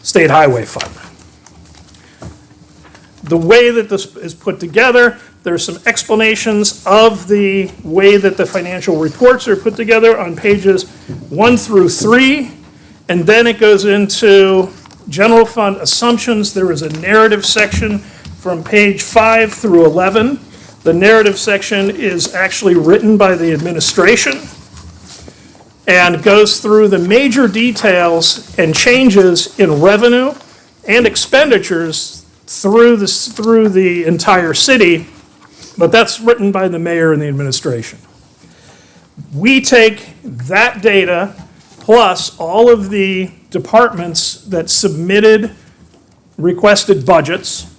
Speaker 12: state highway fund. The way that this is put together, there's some explanations of the way that the financial reports are put together on pages 1 through 3, and then it goes into general fund assumptions. There is a narrative section from page 5 through 11. The narrative section is actually written by the administration and goes through the major details and changes in revenue and expenditures through the entire city, but that's written by the mayor and the administration. We take that data plus all of the departments that submitted requested budgets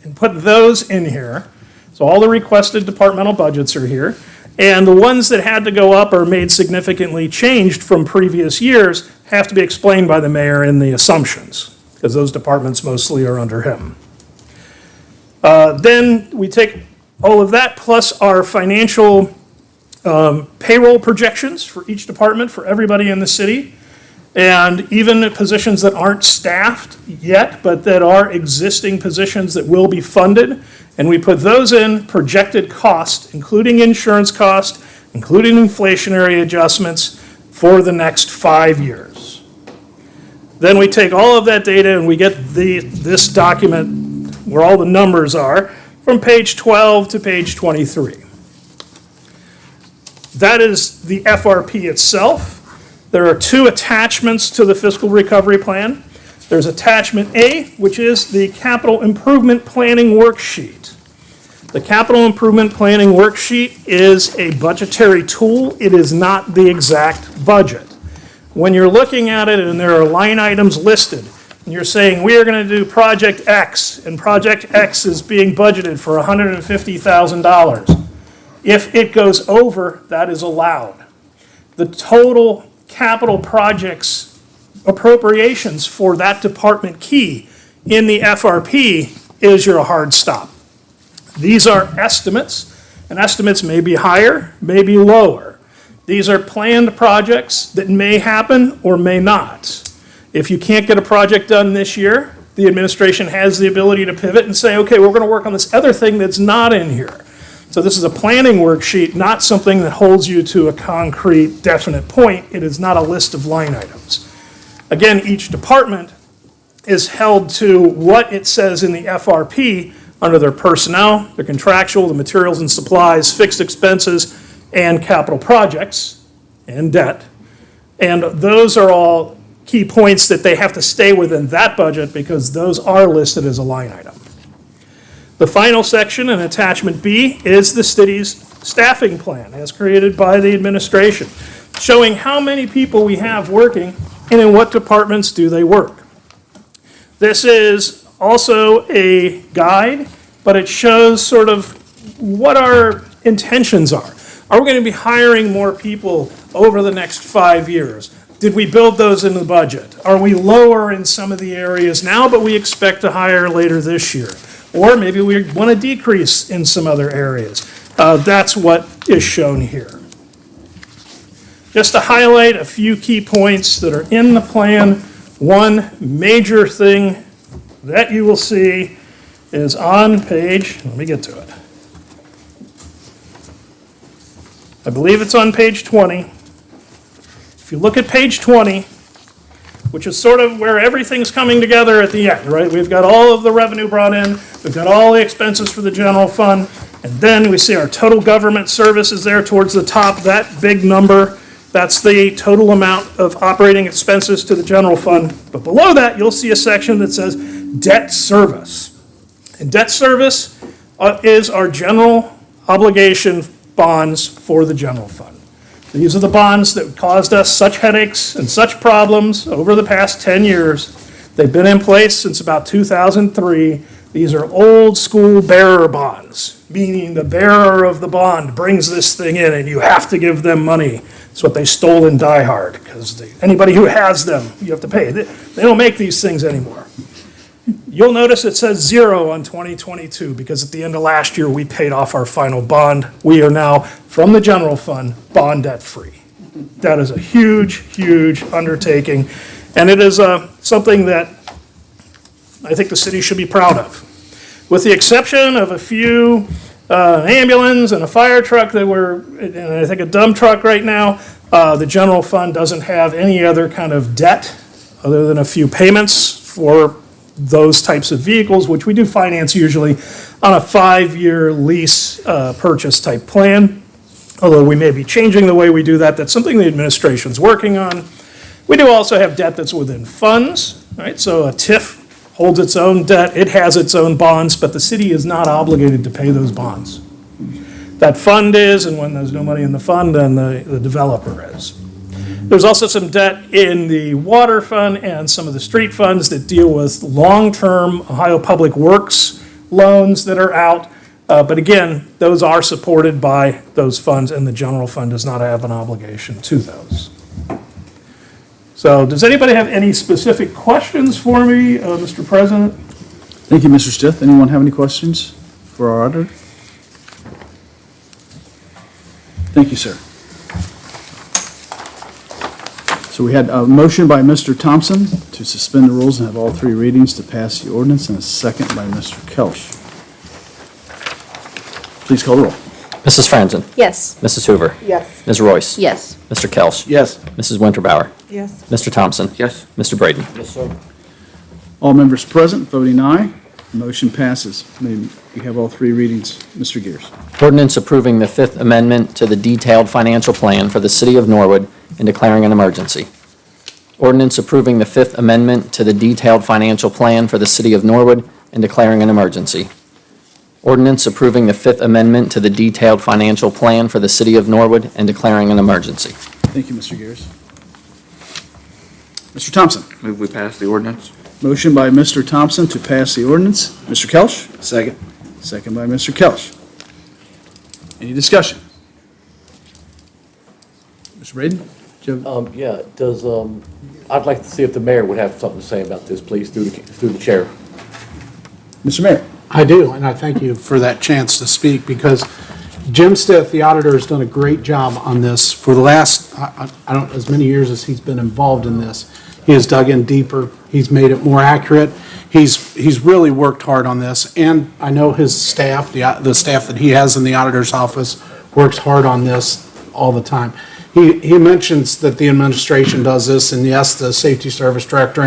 Speaker 12: and put those in here. So all the requested departmental budgets are here. And the ones that had to go up or made significantly changed from previous years have to be explained by the mayor in the assumptions, because those departments mostly are under him. Then we take all of that plus our financial payroll projections for each department, for everybody in the city, and even positions that aren't staffed yet, but that are existing positions that will be funded. And we put those in projected cost, including insurance cost, including inflationary adjustments for the next 5 years. Then we take all of that data and we get this document where all the numbers are from page 12 to page 23. That is the FRP itself. There are 2 attachments to the fiscal recovery plan. There's attachment A, which is the capital improvement planning worksheet. The capital improvement planning worksheet is a budgetary tool. It is not the exact budget. When you're looking at it and there are line items listed, and you're saying, we are going to do project X, and project X is being budgeted for $150,000. If it goes over, that is allowed. The total capital projects appropriations for that department key in the FRP is your hard stop. These are estimates, and estimates may be higher, may be lower. These are planned projects that may happen or may not. If you can't get a project done this year, the administration has the ability to pivot and say, okay, we're going to work on this other thing that's not in here. So this is a planning worksheet, not something that holds you to a concrete, definite point. It is not a list of line items. Again, each department is held to what it says in the FRP under their personnel, their contractual, the materials and supplies, fixed expenses, and capital projects, and debt. And those are all key points that they have to stay within that budget because those are listed as a line item. The final section in attachment B is the city's staffing plan as created by the administration, showing how many people we have working and in what departments do they work. This is also a guide, but it shows sort of what our intentions are. Are we going to be hiring more people over the next 5 years? Did we build those in the budget? Are we lower in some of the areas now, but we expect to hire later this year? Or maybe we want to decrease in some other areas. That's what is shown here. Just to highlight a few key points that are in the plan, one major thing that you will see is on page, let me get to it. I believe it's on page 20. If you look at page 20, which is sort of where everything's coming together at the end, right? We've got all of the revenue brought in, we've got all the expenses for the general fund, and then we see our total government services there towards the top, that big number. That's the total amount of operating expenses to the general fund. But below that, you'll see a section that says debt service. And debt service is our general obligation bonds for the general fund. These are the bonds that caused us such headaches and such problems over the past 10 years. They've been in place since about 2003. These are old school bearer bonds, meaning the bearer of the bond brings this thing in and you have to give them money. It's what they stole in Die Hard, because anybody who has them, you have to pay. They don't make these things anymore. You'll notice it says 0 on 2022 because at the end of last year, we paid off our final bond. We are now, from the general fund, bond debt free. That is a huge, huge undertaking, and it is something that I think the city should be proud of. With the exception of a few an ambulance and a fire truck that were, and I think a dump truck right now, the general fund doesn't have any other kind of debt other than a few payments for those types of vehicles, which we do finance usually on a 5-year lease purchase type plan. Although we may be changing the way we do that, that's something the administration's working on. We do also have debt that's within funds, right? So a TIF holds its own debt, it has its own bonds, but the city is not obligated to pay those bonds. That fund is, and when there's no money in the fund, then the developer is. There's also some debt in the water fund and some of the street funds that deal with long-term Ohio Public Works loans that are out. But again, those are supported by those funds, and the general fund does not have an obligation to those. So does anybody have any specific questions for me, Mr. President?
Speaker 1: Thank you, Mr. Stith. Anyone have any questions for our auditor? Thank you, sir. So we had a motion by Mr. Thompson to suspend the rules and have all 3 readings to pass the ordinance, and a second by Mr. Kelch. Please call the roll.
Speaker 4: Mrs. Franzen?
Speaker 11: Yes.
Speaker 4: Mrs. Hoover?
Speaker 9: Yes.
Speaker 4: Ms. Royce?
Speaker 11: Yes.
Speaker 4: Mr. Kelch?
Speaker 10: Yes.
Speaker 4: Mrs. Winterbauer?
Speaker 8: Yes.
Speaker 4: Mr. Thompson?
Speaker 6: Yes.
Speaker 4: Mr. Braden?
Speaker 6: Yes, sir.
Speaker 1: All members present voting aye. Motion passes. May we have all 3 readings. Mr. Gears.
Speaker 4: Ordinance approving the Fifth Amendment to the detailed financial plan for the city of Norwood and declaring an emergency. Ordinance approving the Fifth Amendment to the detailed financial plan for the city of Norwood and declaring an emergency. Ordinance approving the Fifth Amendment to the detailed financial plan for the city of Norwood and declaring an emergency.
Speaker 1: Thank you, Mr. Gears. Mr. Thompson.
Speaker 7: Move we pass the ordinance?
Speaker 1: Motion by Mr. Thompson to pass the ordinance. Mr. Kelch?
Speaker 10: Second.
Speaker 1: Second by Mr. Kelch. Any discussion? Mr. Braden? Do you have-
Speaker 6: Yeah, I'd like to see if the mayor would have something to say about this, please, through the chair.
Speaker 1: Mr. Mayor?
Speaker 12: I do, and I thank you for that chance to speak, because Jim Stiff, the auditor, has done a great job on this for the last, I don't, as many years as he's been involved in this. He has dug in deeper, he's made it more accurate, he's really worked hard on this, and I know his staff, the staff that he has in the auditor's office, works hard on this all the time. He mentions that the administration does this, and yes, the safety service director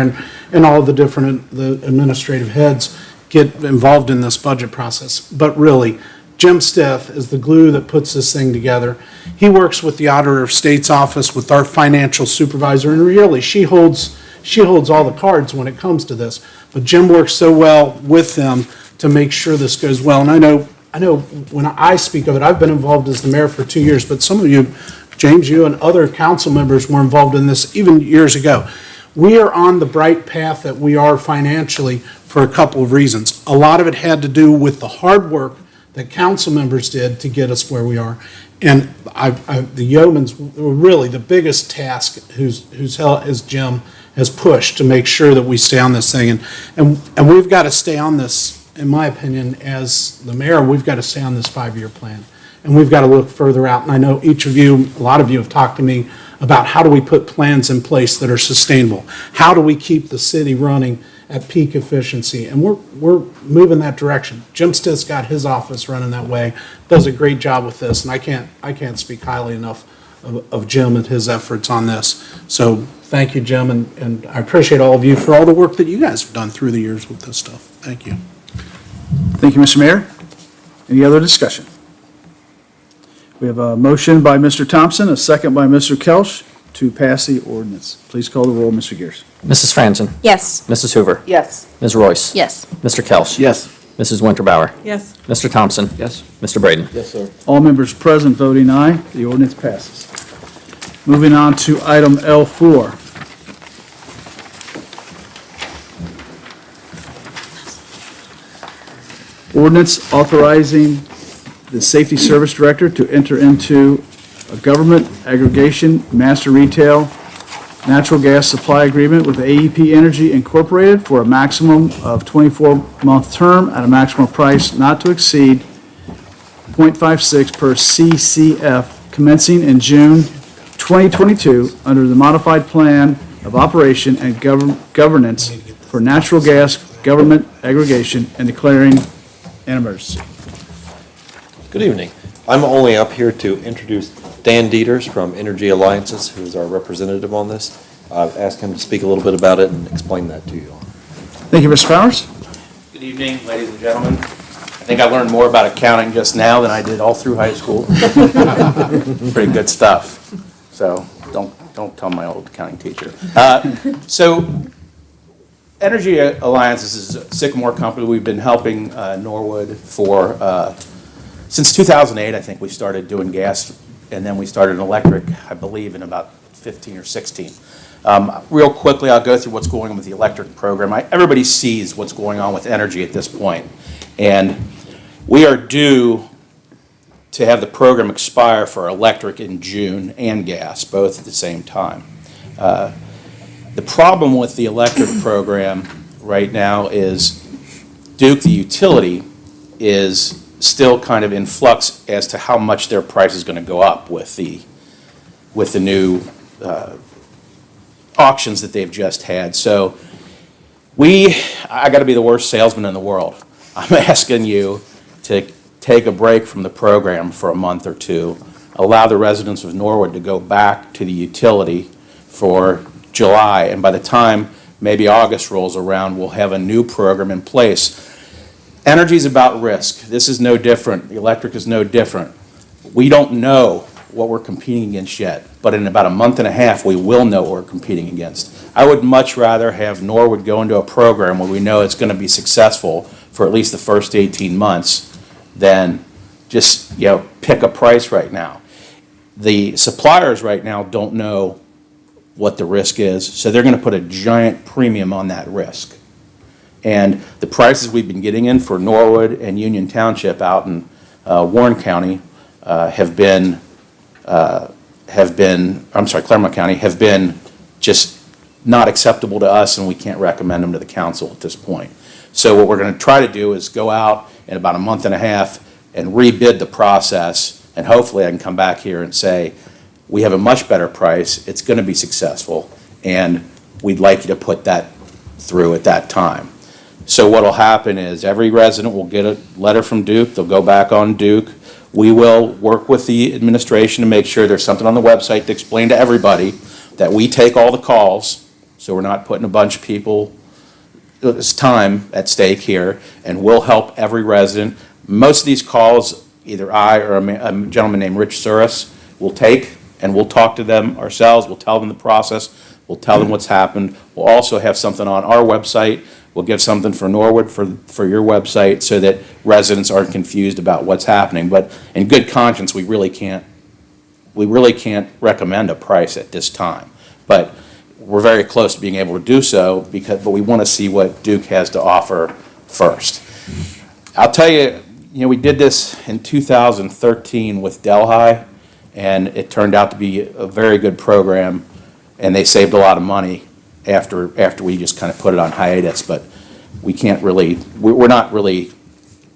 Speaker 12: and all the different, the administrative heads get involved in this budget process. But really, Jim Stiff is the glue that puts this thing together. He works with the Auditor of State's office, with our financial supervisor, and really, she holds all the cards when it comes to this. But Jim works so well with them to make sure this goes well. And I know when I speak of it, I've been involved as the mayor for 2 years, but some of you, James, you and other council members were involved in this even years ago. We are on the bright path that we are financially for a couple of reasons. A lot of it had to do with the hard work that council members did to get us where we are. And the yeoman's were really the biggest task as Jim has pushed to make sure that we stay on this thing. And we've got to stay on this, in my opinion, as the mayor, we've got to stay on this 5-year plan. And we've got to look further out. And I know each of you, a lot of you have talked to me about how do we put plans in place that are sustainable? How do we keep the city running at peak efficiency? And we're moving that direction. Jim Stitt's got his office running that way, does a great job with this, and I can't speak highly enough of Jim and his efforts on this. So thank you, Jim, and I appreciate all of you for all the work that you guys have done through the years with this stuff. Thank you.
Speaker 1: Thank you, Mr. Mayor. Any other discussion? We have a motion by Mr. Thompson, a second by Mr. Kelch to pass the ordinance. Please call the roll, Mr. Gears.
Speaker 4: Mrs. Franzen?
Speaker 11: Yes.
Speaker 4: Mrs. Hoover?
Speaker 9: Yes.
Speaker 4: Ms. Royce?
Speaker 11: Yes.
Speaker 4: Mr. Kelch?
Speaker 10: Yes.
Speaker 4: Mrs. Winterbauer?
Speaker 8: Yes.
Speaker 4: Mr. Thompson?
Speaker 6: Yes.
Speaker 4: Mr. Braden?
Speaker 6: Yes, sir.
Speaker 1: All members present voting aye, the ordinance passes. Moving on to item L4. Ordinance authorizing the Safety Service Director to enter into a government aggregation master retail natural gas supply agreement with AEP Energy Incorporated for a maximum of 24-month term at a maximum price not to exceed .56 per CCF commencing in June 2022 under the modified plan of operation and governance for natural gas government aggregation and declaring an emergency.
Speaker 13: Good evening. I'm only up here to introduce Dan Dieters from Energy Alliances, who is our representative on this. I've asked him to speak a little bit about it and explain that to you all.
Speaker 1: Thank you, Mr. Powers.
Speaker 14: Good evening, ladies and gentlemen. I think I learned more about accounting just now than I did all through high school. Pretty good stuff. So don't tell my old accounting teacher. So Energy Alliances is a Sycamore company. We've been helping Norwood for since 2008. I think we started doing gas, and then we started an electric, I believe, in about 15 or 16. Real quickly, I'll go through what's going on with the electric program. Everybody sees what's going on with energy at this point, and we are due to have the program expire for electric in June and gas, both at the same time. The problem with the electric program right now is Duke, the utility, is still kind of in flux as to how much their price is going to go up with the new auctions that they've just had. So I got to be the worst salesman in the world. I'm asking you to take a break from the program for a month or two, allow the residents of Norwood to go back to the utility for July, and by the time maybe August rolls around, we'll have a new program in place. Energy is about risk. This is no different. The electric is no different. We don't know what we're competing against yet, but in about a month and a half, we will know what we're competing against. I would much rather have Norwood go into a program where we know it's going to be successful for at least the first 18 months than just, pick a price right now. The suppliers right now don't know what the risk is, so they're going to put a giant premium on that risk. And the prices we've been getting in for Norwood and Union Township out in Warren County Claremont County have been just not acceptable to us, and we can't recommend them to the council at this point. So what we're going to try to do is go out in about a month and a half and rebid the process, and hopefully I can come back here and say, we have a much better price, it's going to be successful, and we'd like you to put that through at that time. So what'll happen is every resident will get a letter from Duke, they'll go back on Duke. We will work with the administration to make sure there's something on the website to explain to everybody that we take all the calls, so we're not putting a bunch of people, it's time at stake here, and we'll help every resident. Most of these calls, either I or a gentleman named Rich Suris will take, and we'll talk to them ourselves, we'll tell them the process, we'll tell them what's happened. We'll also have something on our website. We'll give something for Norwood for your website so that residents aren't confused about what's happening. But in good conscience, we really can't recommend a price at this time. But we're very close to being able to do so but we want to see what Duke has to offer first. I'll tell you, we did this in 2013 with Delhi, and it turned out to be a very good program, and they saved a lot of money after we just kind of put it on hiatus. But we can't really, we're not really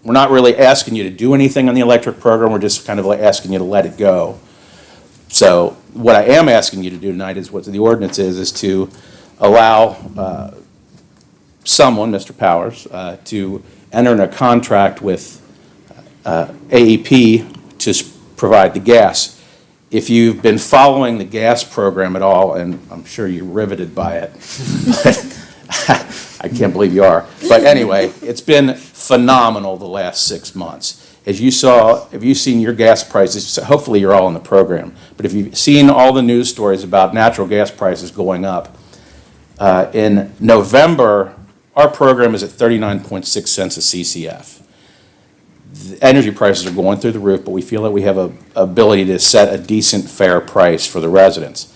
Speaker 14: asking you to do anything on the electric program. We're just kind of like asking you to let it go. So what I am asking you to do tonight is what the ordinance is to allow someone, Mr. Powers, to enter in a contract with AEP to provide the gas. If you've been following the gas program at all, and I'm sure you're riveted by it, I can't believe you are. But anyway, it's been phenomenal the last 6 months. As you saw, if you've seen your gas prices, hopefully you're all in the program, but if you've seen all the news stories about natural gas prices going up, in November, our program is at 39.6 cents a CCF. The energy prices are going through the roof, but we feel that we have an ability to set a decent, fair price for the residents.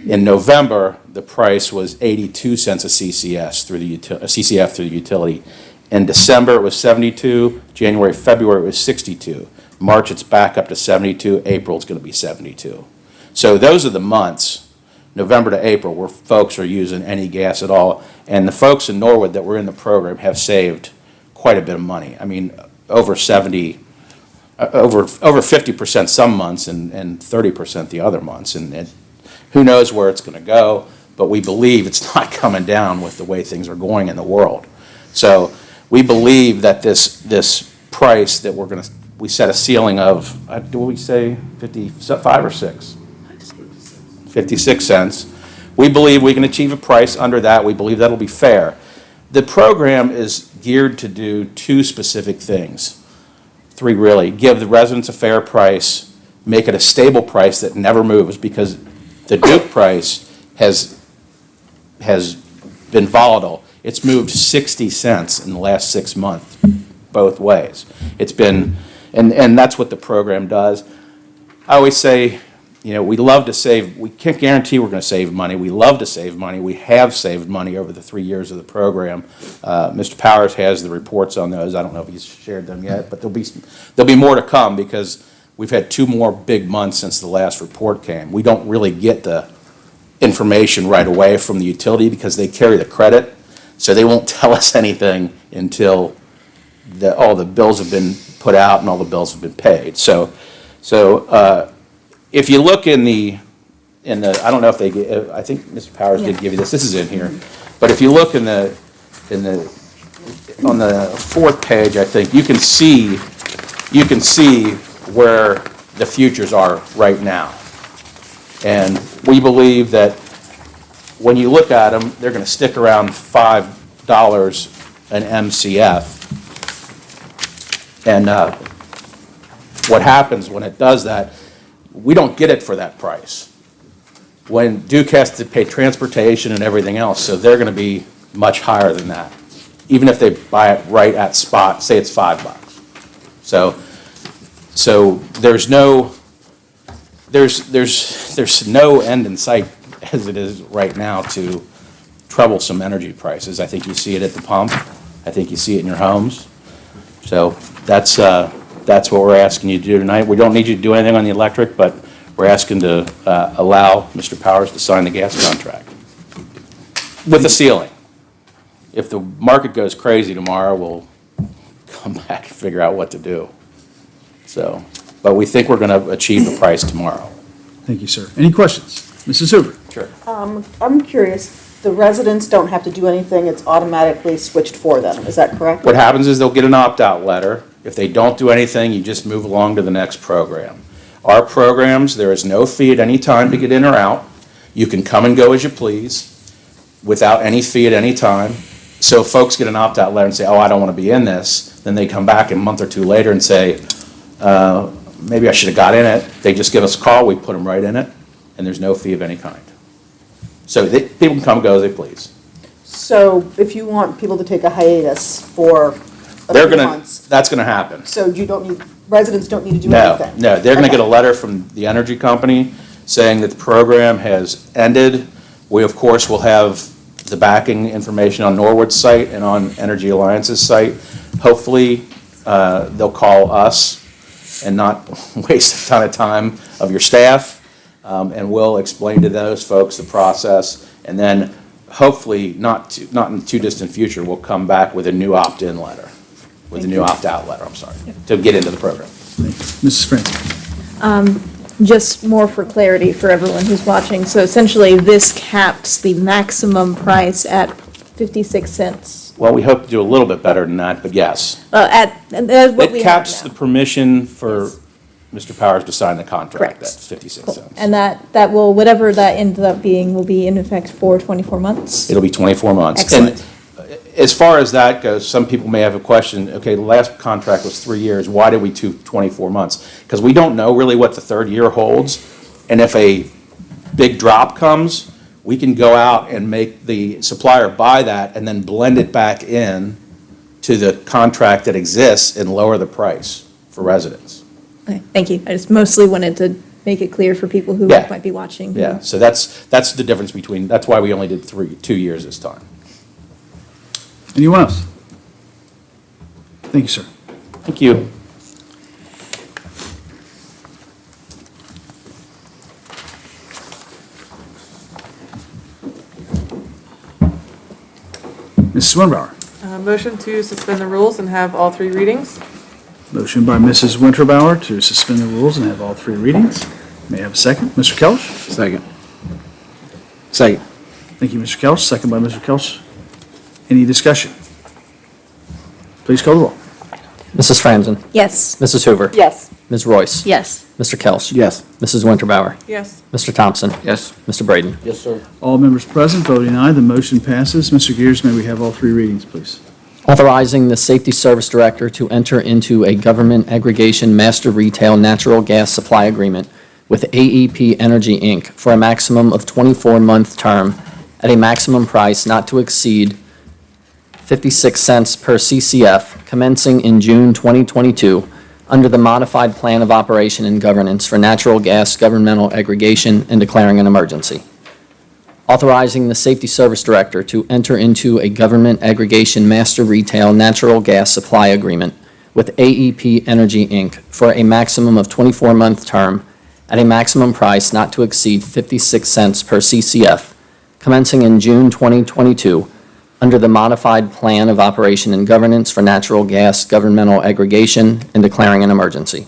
Speaker 14: In November, the price was 82 cents a CCF through the utility. In December, it was 72. January, February, it was 62. March, it's back up to 72. April, it's going to be 72. So those are the months, November to April, where folks are using any gas at all. And the folks in Norwood that were in the program have saved quite a bit of money. I mean, over 50% some months and 30% the other months. And who knows where it's going to go, but we believe it's not coming down with the way things are going in the world. So we believe that this price that we set a ceiling of, do we say 55 or 6? 56 cents. We believe we can achieve a price under that. We believe that'll be fair. The program is geared to do 2 specific things. 3 really. Give the residents a fair price, make it a stable price that never moves, because the Duke price has been volatile. It's moved 60 cents in the last 6 months, both ways. It's been, and that's what the program does. I always say, we love to save, we can't guarantee we're going to save money. We love to save money. We have saved money over the 3 years of the program. Mr. Powers has the reports on those. I don't know if he's shared them yet, but there'll be more to come, because we've had 2 more big months since the last report came. We don't really get the information right away from the utility because they carry the credit, so they won't tell us anything until all the bills have been put out and all the bills have been paid. So if you look in the, I don't know if I think Mr. Powers did give you this. This is in here, but if you look on the 4th page, I think you can see where the futures are right now, and we believe that when you look at them, they're going to stick around $5 an MCF. And what happens when it does that, we don't get it for that price. When Duke has to pay transportation and everything else, so they're going to be much higher than that, even if they buy it right at spot, say it's $5. So there's no end in sight as it is right now to troublesome energy prices. I think you see it at the pump. I think you see it in your homes. So that's that's what we're asking you to do tonight. We don't need you to do anything on the electric, but we're asking to allow Mr. Powers to sign the gas contract with a ceiling. If the market goes crazy tomorrow, we'll come back and figure out what to do. So, but we think we're going to achieve the price tomorrow.
Speaker 1: Thank you, sir. Any questions? Mrs. Hoover?
Speaker 14: Sure.
Speaker 9: I'm curious, the residents don't have to do anything, it's automatically switched for them, is that correct?
Speaker 14: What happens is they'll get an opt-out letter. If they don't do anything, you just move along to the next program. Our programs, there is no fee at any time to get in or out. You can come and go as you please without any fee at any time. So if folks get an opt-out letter and say, oh, I don't want to be in this, then they come back a month or two later and say, maybe I should have got in it. They just give us a call, we put them right in it, and there's no fee of any kind. So people can come and go as they please.
Speaker 9: So if you want people to take a hiatus for a
Speaker 14: They're
Speaker 9: few
Speaker 14: gonna,
Speaker 9: months,
Speaker 14: that's gonna happen.
Speaker 9: so you don't need, residents don't need to do
Speaker 14: No,
Speaker 9: anything?
Speaker 14: no, they're gonna
Speaker 9: Okay.
Speaker 14: get a letter from the energy company saying that the program has ended. We, of course, will have the backing information on Norwood's site and on Energy Alliance's site. Hopefully, they'll call us and not waste a ton of time of your staff, and we'll explain to those folks the process, and then hopefully, not in too distant future, we'll come back with a new opt-in letter, with a new opt-out letter, I'm sorry, to get into the program.
Speaker 1: Mrs. Francis?
Speaker 11: Just more for clarity for everyone who's watching. So essentially, this caps the maximum price at 56 cents.
Speaker 14: Well, we hope to do a little bit better than that, but yes.
Speaker 11: That's what we
Speaker 14: It
Speaker 11: have
Speaker 14: caps
Speaker 11: now.
Speaker 14: the permission for Mr. Powers to sign the contract at
Speaker 11: Correct.
Speaker 14: 56 cents.
Speaker 11: And that will, whatever that ends up being, will be in effect for 24 months?
Speaker 14: It'll be 24 months.
Speaker 11: Excellent.
Speaker 14: And as far as that goes, some people may have a question, okay, the last contract was 3 years, why did we do 24 months? Because we don't know really what the third year holds, and if a big drop comes, we can go out and make the supplier buy that and then blend it back in to the contract that exists and lower the price for residents.
Speaker 11: Okay, thank you. I just mostly wanted to make it clear for people who
Speaker 14: Yeah.
Speaker 11: might be watching. who-
Speaker 14: Yeah, so that's the difference between, that's why we only did 2 years this time.
Speaker 1: Anyone else? Thank you, sir.
Speaker 14: Thank you.
Speaker 1: Mrs. Winterbauer?
Speaker 8: Motion to suspend the rules and have all three readings?
Speaker 1: Motion by Mrs. Winterbauer to suspend the rules and have all three readings. May I have a second? Mr. Kelch?
Speaker 10: Second. Second.
Speaker 1: Thank you, Mr. Kelch. Second by Mr. Kelch. Any discussion? Please call the roll.
Speaker 4: Mrs. Franzen?
Speaker 11: Yes.
Speaker 4: Mrs. Hoover?
Speaker 9: Yes.
Speaker 4: Ms. Royce?
Speaker 11: Yes.
Speaker 4: Mr. Kelch?
Speaker 10: Yes.
Speaker 4: Mrs. Winterbauer?
Speaker 8: Yes.
Speaker 4: Mr. Thompson?
Speaker 7: Yes.
Speaker 4: Mr. Braden?
Speaker 6: Yes, sir.
Speaker 1: All members present voting aye, the motion passes. Mr. Gears, may we have all three readings, please?
Speaker 4: Authorizing the Safety Service Director to enter into a government aggregation master retail natural gas supply agreement with AEP Energy, Inc. for a maximum of 24-month term at a maximum price not to exceed 56 cents per CCF, commencing in June 2022, under the Modified Plan of Operation and Governance for Natural Gas Governmental Aggregation and declaring an emergency. Authorizing the Safety Service Director to enter into a government aggregation master retail natural gas supply agreement with AEP Energy, Inc. for a maximum of 24-month term at a maximum price not to exceed 56 cents per CCF, commencing in June 2022, under the Modified Plan of Operation and Governance for Natural Gas Governmental Aggregation and declaring an emergency.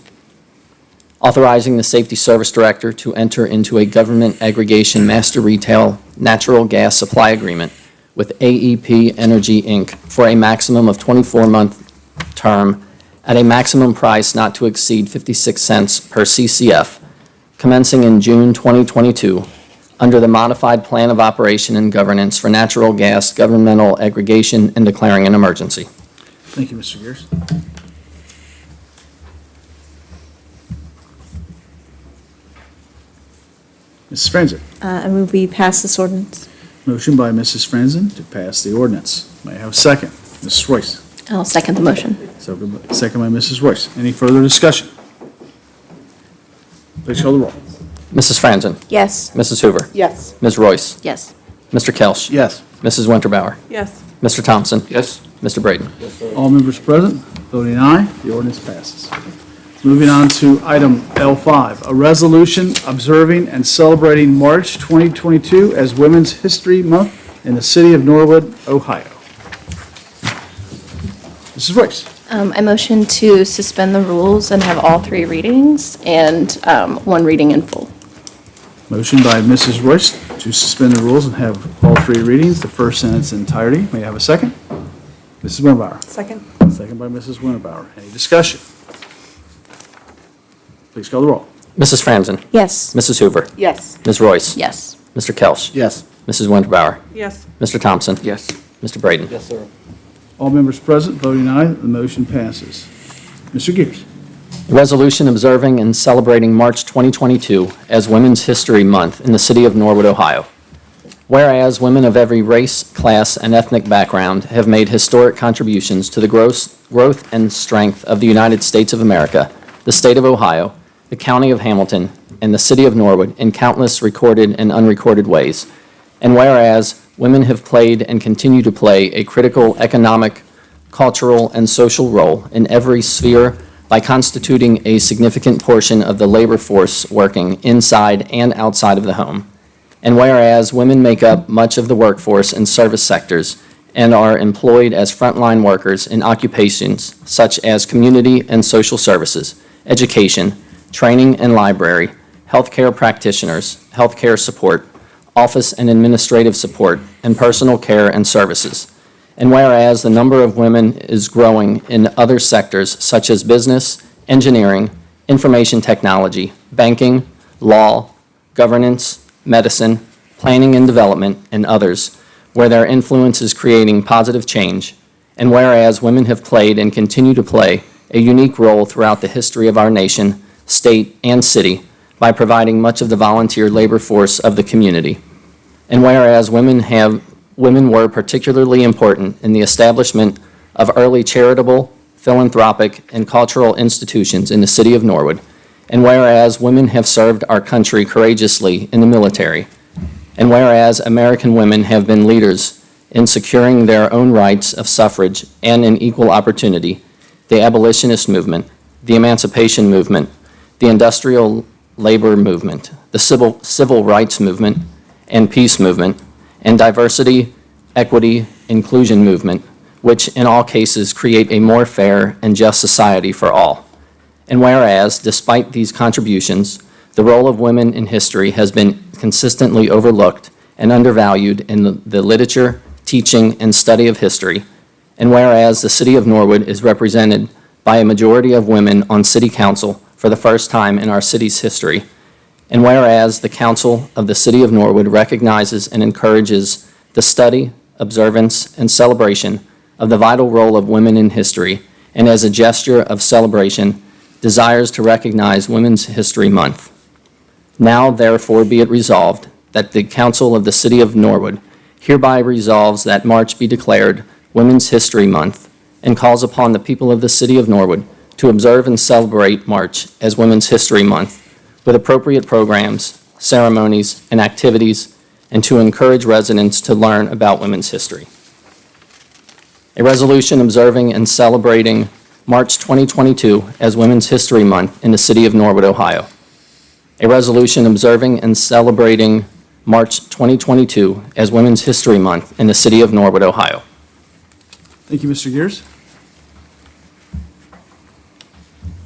Speaker 4: Authorizing the Safety Service Director to enter into a government aggregation master retail natural gas supply agreement with AEP Energy, Inc. for a maximum of 24-month term at a maximum price not to exceed 56 cents per CCF, commencing in June 2022, under the Modified Plan of Operation and Governance for Natural Gas Governmental Aggregation and declaring an emergency.
Speaker 1: Thank you, Mr. Gears. Mrs. Franzen?
Speaker 11: I move we pass this ordinance.
Speaker 1: Motion by Mrs. Franzen to pass the ordinance. May I have a second? Mrs. Royce?
Speaker 11: I'll second the motion.
Speaker 1: Second by Mrs. Royce. Any further discussion? Please call the roll.
Speaker 4: Mrs. Franzen?
Speaker 11: Yes.
Speaker 4: Mrs. Hoover?
Speaker 9: Yes.
Speaker 4: Ms. Royce?
Speaker 11: Yes.
Speaker 4: Mr. Kelch?
Speaker 10: Yes.
Speaker 4: Mrs. Winterbauer?
Speaker 8: Yes.
Speaker 4: Mr. Thompson?
Speaker 7: Yes.
Speaker 4: Mr. Braden?
Speaker 1: All members present voting aye, the ordinance passes. Moving on to item L5, a resolution observing and celebrating March 2022 as Women's History Month in the city of Norwood, Ohio. Mrs. Royce.
Speaker 11: I motion to suspend the rules and have all three readings and one reading in full.
Speaker 1: Motion by Mrs. Royce to suspend the rules and have all three readings, the first and its entirety. May I have a second? Mrs. Winterbauer.
Speaker 8: Second.
Speaker 1: Second by Mrs. Winterbauer. Any discussion? Please call the roll.
Speaker 4: Mrs. Franzen?
Speaker 11: Yes.
Speaker 4: Mrs. Hoover?
Speaker 9: Yes.
Speaker 4: Ms. Royce?
Speaker 11: Yes.
Speaker 4: Mr. Kelch?
Speaker 10: Yes.
Speaker 4: Mrs. Winterbauer?
Speaker 8: Yes.
Speaker 4: Mr. Thompson?
Speaker 7: Yes.
Speaker 4: Mr. Braden?
Speaker 13: Yes, sir.
Speaker 1: All members present voting aye, the motion passes. Mr. Gears.
Speaker 4: A resolution observing and celebrating March 2022 as Women's History Month in the city of Norwood, Ohio. Whereas women of every race, class, and ethnic background have made historic contributions to the growth and strength of the United States of America, the state of Ohio, the county of Hamilton, and the city of Norwood in countless recorded and unrecorded ways. And whereas women have played and continue to play a critical economic, cultural, and social role in every sphere by constituting a significant portion of the labor force working inside and outside of the home. And whereas women make up much of the workforce in service sectors and are employed as frontline workers in occupations such as community and social services, education, training and library, healthcare practitioners, healthcare support, office and administrative support, and personal care and services. And whereas the number of women is growing in other sectors such as business, engineering, information technology, banking, law, governance, medicine, planning and development, and others, where their influence is creating positive change. And whereas women have played and continue to play a unique role throughout the history of our nation, state, and city by providing much of the volunteer labor force of the community. And whereas women were particularly important in the establishment of early charitable, philanthropic, and cultural institutions in the city of Norwood. And whereas women have served our country courageously in the military. And whereas American women have been leaders in securing their own rights of suffrage and in equal opportunity, the abolitionist movement, the emancipation movement, the industrial labor movement, the civil rights movement and peace movement, and diversity, equity, inclusion movement, which in all cases create a more fair and just society for all. And whereas, despite these contributions, the role of women in history has been consistently overlooked and undervalued in the literature, teaching, and study of history. And whereas the city of Norwood is represented by a majority of women on city council for the first time in our city's history. And whereas the council of the city of Norwood recognizes and encourages the study, observance, and celebration of the vital role of women in history, and as a gesture of celebration, desires to recognize Women's History Month. Now, therefore, be it resolved that the council of the city of Norwood hereby resolves that March be declared Women's History Month and calls upon the people of the city of Norwood to observe and celebrate March as Women's History Month with appropriate programs, ceremonies, and activities, and to encourage residents to learn about women's history. A resolution observing and celebrating March 2022 as Women's History Month in the city of Norwood, Ohio. A resolution observing and celebrating March 2022 as Women's History Month in the city of Norwood, Ohio.
Speaker 1: Thank you, Mr. Gears.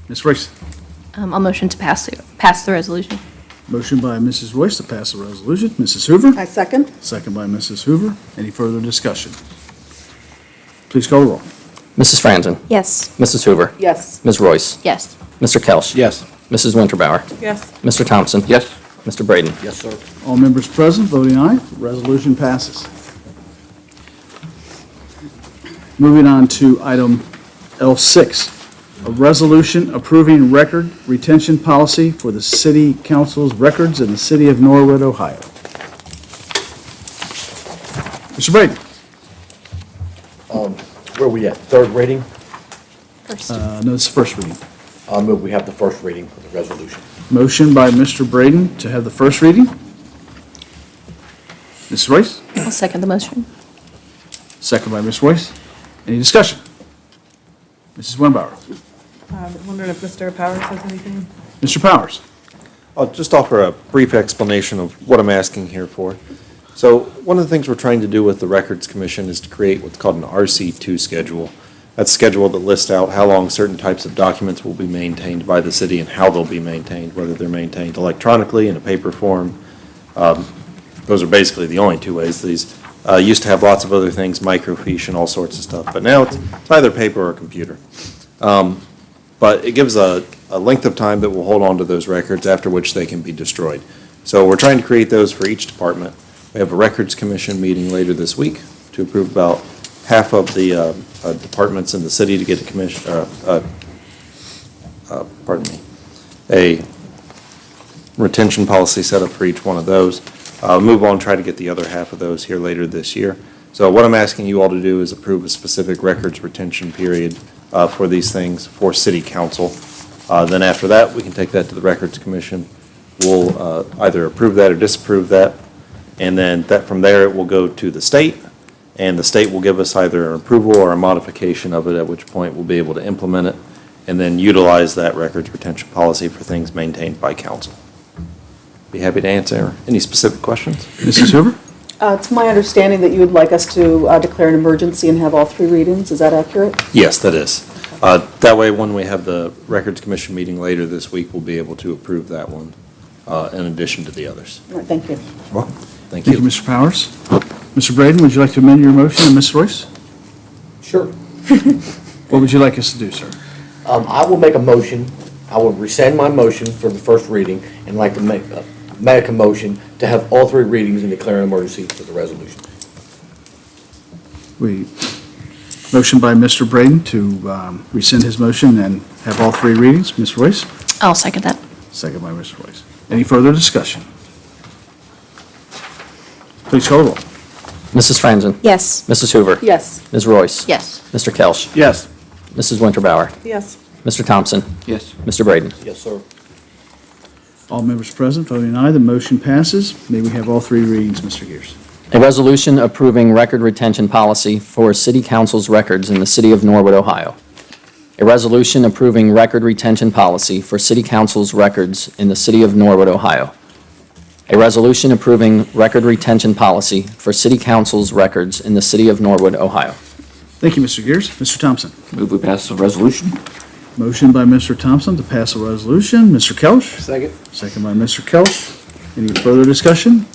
Speaker 1: Ms. Royce.
Speaker 11: I'll motion to pass the resolution.
Speaker 1: Motion by Mrs. Royce to pass the resolution. Mrs. Hoover.
Speaker 9: I second.
Speaker 1: Second by Mrs. Hoover. Any further discussion? Please call the roll.
Speaker 4: Mrs. Franzen.
Speaker 11: Yes.
Speaker 4: Mrs. Hoover.
Speaker 9: Yes.
Speaker 4: Ms. Royce.
Speaker 11: Yes.
Speaker 4: Mr. Kelch.
Speaker 10: Yes.
Speaker 4: Mrs. Winterbauer.
Speaker 8: Yes.
Speaker 4: Mr. Thompson.
Speaker 7: Yes.
Speaker 4: Mr. Braden.
Speaker 6: Yes, sir.
Speaker 1: All members present voting aye. Resolution passes. Moving on to item L6, a resolution approving record retention policy for the city council's records in the city of Norwood, Ohio. Mr. Braden.
Speaker 6: Where are we at? Third reading?
Speaker 11: First.
Speaker 1: No, it's first reading.
Speaker 6: I'll move we have the first reading for the resolution.
Speaker 1: Motion by Mr. Braden to have the first reading. Ms. Royce.
Speaker 11: I'll second the motion.
Speaker 1: Second by Ms. Royce. Any discussion? Mrs. Winterbauer.
Speaker 8: Wondering if Mr. Powers has anything?
Speaker 1: Mr. Powers?
Speaker 13: I'll just offer a brief explanation of what I'm asking here for. So one of the things we're trying to do with the Records Commission is to create what's called an RC2 schedule. That's a schedule that lists out how long certain types of documents will be maintained by the city and how they'll be maintained, whether they're maintained electronically in a paper form. Those are basically the only two ways. These used to have lots of other things, microfiche and all sorts of stuff, but now it's either paper or computer. But it gives a length of time that will hold on to those records, after which they can be destroyed. So we're trying to create those for each department. We have a Records Commission meeting later this week to approve about half of the departments in the city to get a commission, a retention policy set up for each one of those. Move on, try to get the other half of those here later this year. So what I'm asking you all to do is approve a specific records retention period for these things for City Council. Then after that, we can take that to the Records Commission. We'll either approve that or disapprove that. And then from there, it will go to the state, and the state will give us either an approval or a modification of it, at which point we'll be able to implement it and then utilize that records retention policy for things maintained by council. Be happy to answer any specific questions.
Speaker 1: Mrs. Hoover?
Speaker 9: It's my understanding that you would like us to declare an emergency and have all 3 readings. Is that accurate?
Speaker 13: Yes, that is. That way, when we have the Records Commission meeting later this week, we'll be able to approve that one in addition to the others.
Speaker 9: All right, thank you.
Speaker 13: Welcome. Thank
Speaker 1: Thank you, Mr. Powers. Mr. Braden, would you like to amend your motion, and Ms. Royce?
Speaker 6: Sure.
Speaker 1: What would you like us to do, sir?
Speaker 6: I will make a motion, I will rescind my motion for the first reading and like to make a motion to have all 3 readings and declare an emergency for the resolution.
Speaker 1: Motion by Mr. Braden to rescind his motion and have all 3 readings. Ms. Royce?
Speaker 11: I'll second that.
Speaker 1: Second by Ms. Royce. Any further discussion? Please call the roll.
Speaker 4: Mrs. Franzen?
Speaker 11: Yes.
Speaker 4: Mrs. Hoover?
Speaker 9: Yes.
Speaker 4: Ms. Royce?
Speaker 11: Yes.
Speaker 4: Mr. Kelch?
Speaker 10: Yes.
Speaker 4: Mrs. Winterbauer?
Speaker 8: Yes.
Speaker 4: Mr. Thompson?
Speaker 2: Yes.
Speaker 4: Mr. Braden?
Speaker 6: Yes, sir.
Speaker 1: All members present voting aye, the motion passes. May we have all 3 readings, Mr. Gears?
Speaker 4: A resolution approving record retention policy for City Council's records in the City of Norwood, Ohio. A resolution approving record retention policy for City Council's records in the City of Norwood, Ohio. A resolution approving record retention policy for City Council's records in the City of Norwood, Ohio.
Speaker 1: Thank you, Mr. Gears. Mr. Thompson?
Speaker 7: Move we pass the resolution.
Speaker 1: Motion by Mr. Thompson to pass a resolution. Mr. Kelch?
Speaker 10: Second.
Speaker 1: Second by Mr. Kelch. Any further discussion?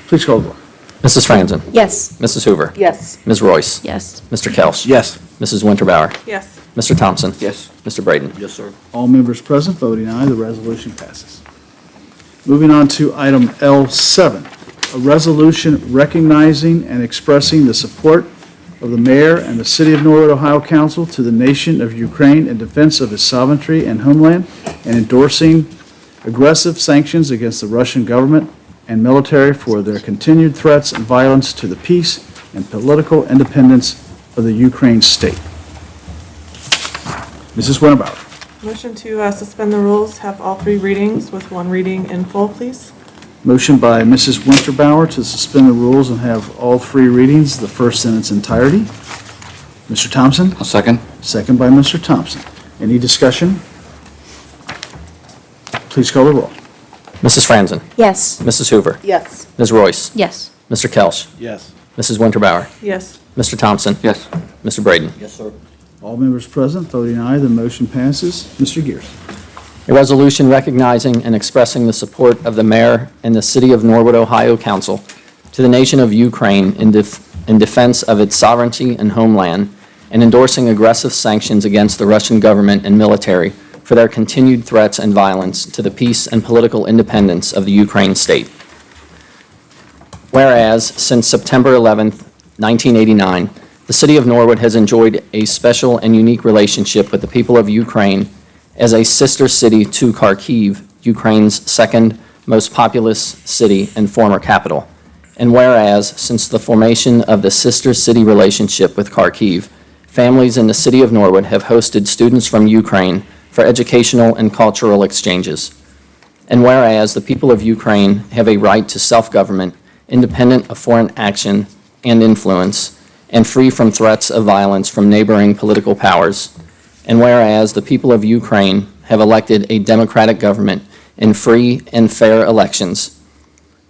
Speaker 1: Please call the roll.
Speaker 4: Mrs. Franzen?
Speaker 11: Yes.
Speaker 4: Mrs. Hoover?
Speaker 9: Yes.
Speaker 4: Ms. Royce?
Speaker 11: Yes.
Speaker 4: Mr. Kelch?
Speaker 10: Yes.
Speaker 4: Mrs. Winterbauer?
Speaker 8: Yes.
Speaker 4: Mr. Thompson?
Speaker 6: Yes.
Speaker 4: Mr. Braden?
Speaker 6: Yes, sir.
Speaker 1: All members present voting aye, the resolution passes. Moving on to item L7, a resolution recognizing and expressing the support of the mayor and the City of Norwood, Ohio Council to the nation of Ukraine in defense of its sovereignty and homeland, and endorsing aggressive sanctions against the Russian government and military for their continued threats and violence to the peace and political independence of the Ukraine state. Mrs. Winterbauer.
Speaker 8: Motion to suspend the rules, have all 3 readings with 1 reading in full, please.
Speaker 1: Motion by Mrs. Winterbauer to suspend the rules and have all 3 readings, the first in its entirety. Mr. Thompson?
Speaker 7: A second.
Speaker 1: Second by Mr. Thompson. Any discussion? Please call the roll.
Speaker 4: Mrs. Franzen?
Speaker 11: Yes.
Speaker 4: Mrs. Hoover?
Speaker 9: Yes.
Speaker 4: Ms. Royce?
Speaker 11: Yes.
Speaker 4: Mr. Kelch?
Speaker 10: Yes.
Speaker 4: Mrs. Winterbauer?
Speaker 8: Yes.
Speaker 4: Mr. Thompson?
Speaker 7: Yes.
Speaker 4: Mr. Braden?
Speaker 6: Yes, sir.
Speaker 1: All members present voting aye, the motion passes. Mr. Gears.
Speaker 4: A resolution recognizing and expressing the support of the mayor and the City of Norwood, Ohio Council to the nation of Ukraine in defense of its sovereignty and homeland, and endorsing aggressive sanctions against the Russian government and military for their continued threats and violence to the peace and political independence of the Ukraine state. Whereas, since September 11th, 1989, the City of Norwood has enjoyed a special and unique relationship with the people of Ukraine as a sister city to Kharkiv, Ukraine's second most populous city and former capital. And whereas, since the formation of the sister city relationship with Kharkiv, families in the City of Norwood have hosted students from Ukraine for educational and cultural exchanges. And whereas the people of Ukraine have a right to self-government, independent of foreign action and influence, and free from threats of violence from neighboring political powers. And whereas the people of Ukraine have elected a democratic government in free and fair elections,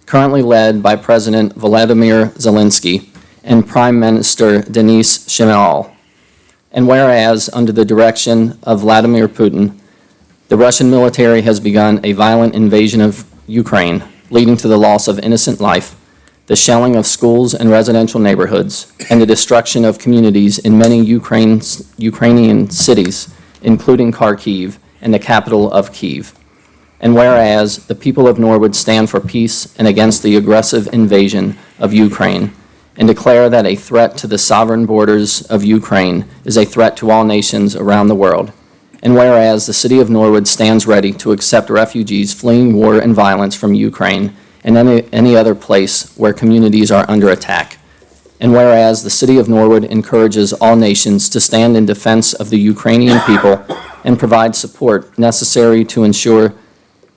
Speaker 4: currently led by President Volodymyr Zelensky and Prime Minister Denis Shmyhal. And whereas, under the direction of Vladimir Putin, the Russian military has begun a violent invasion of Ukraine, leading to the loss of innocent life, the shelling of schools and residential neighborhoods, and the destruction of communities in many Ukrainian cities, including Kharkiv and the capital of Kyiv. And whereas the people of Norwood stand for peace and against the aggressive invasion of Ukraine, and declare that a threat to the sovereign borders of Ukraine is a threat to all nations around the world. And whereas the city of Norwood stands ready to accept refugees fleeing war and violence from Ukraine and any other place where communities are under attack. And whereas the city of Norwood encourages all nations to stand in defense of the Ukrainian people and provide support necessary to ensure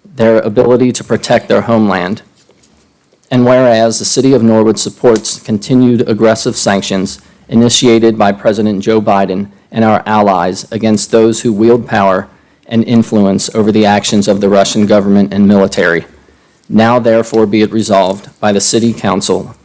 Speaker 4: their ability to protect their homeland. And whereas the city of Norwood supports continued aggressive sanctions initiated by President Joe Biden and our allies against those who wield power and influence over the actions of the Russian government and military. Now therefore be it resolved by the City Council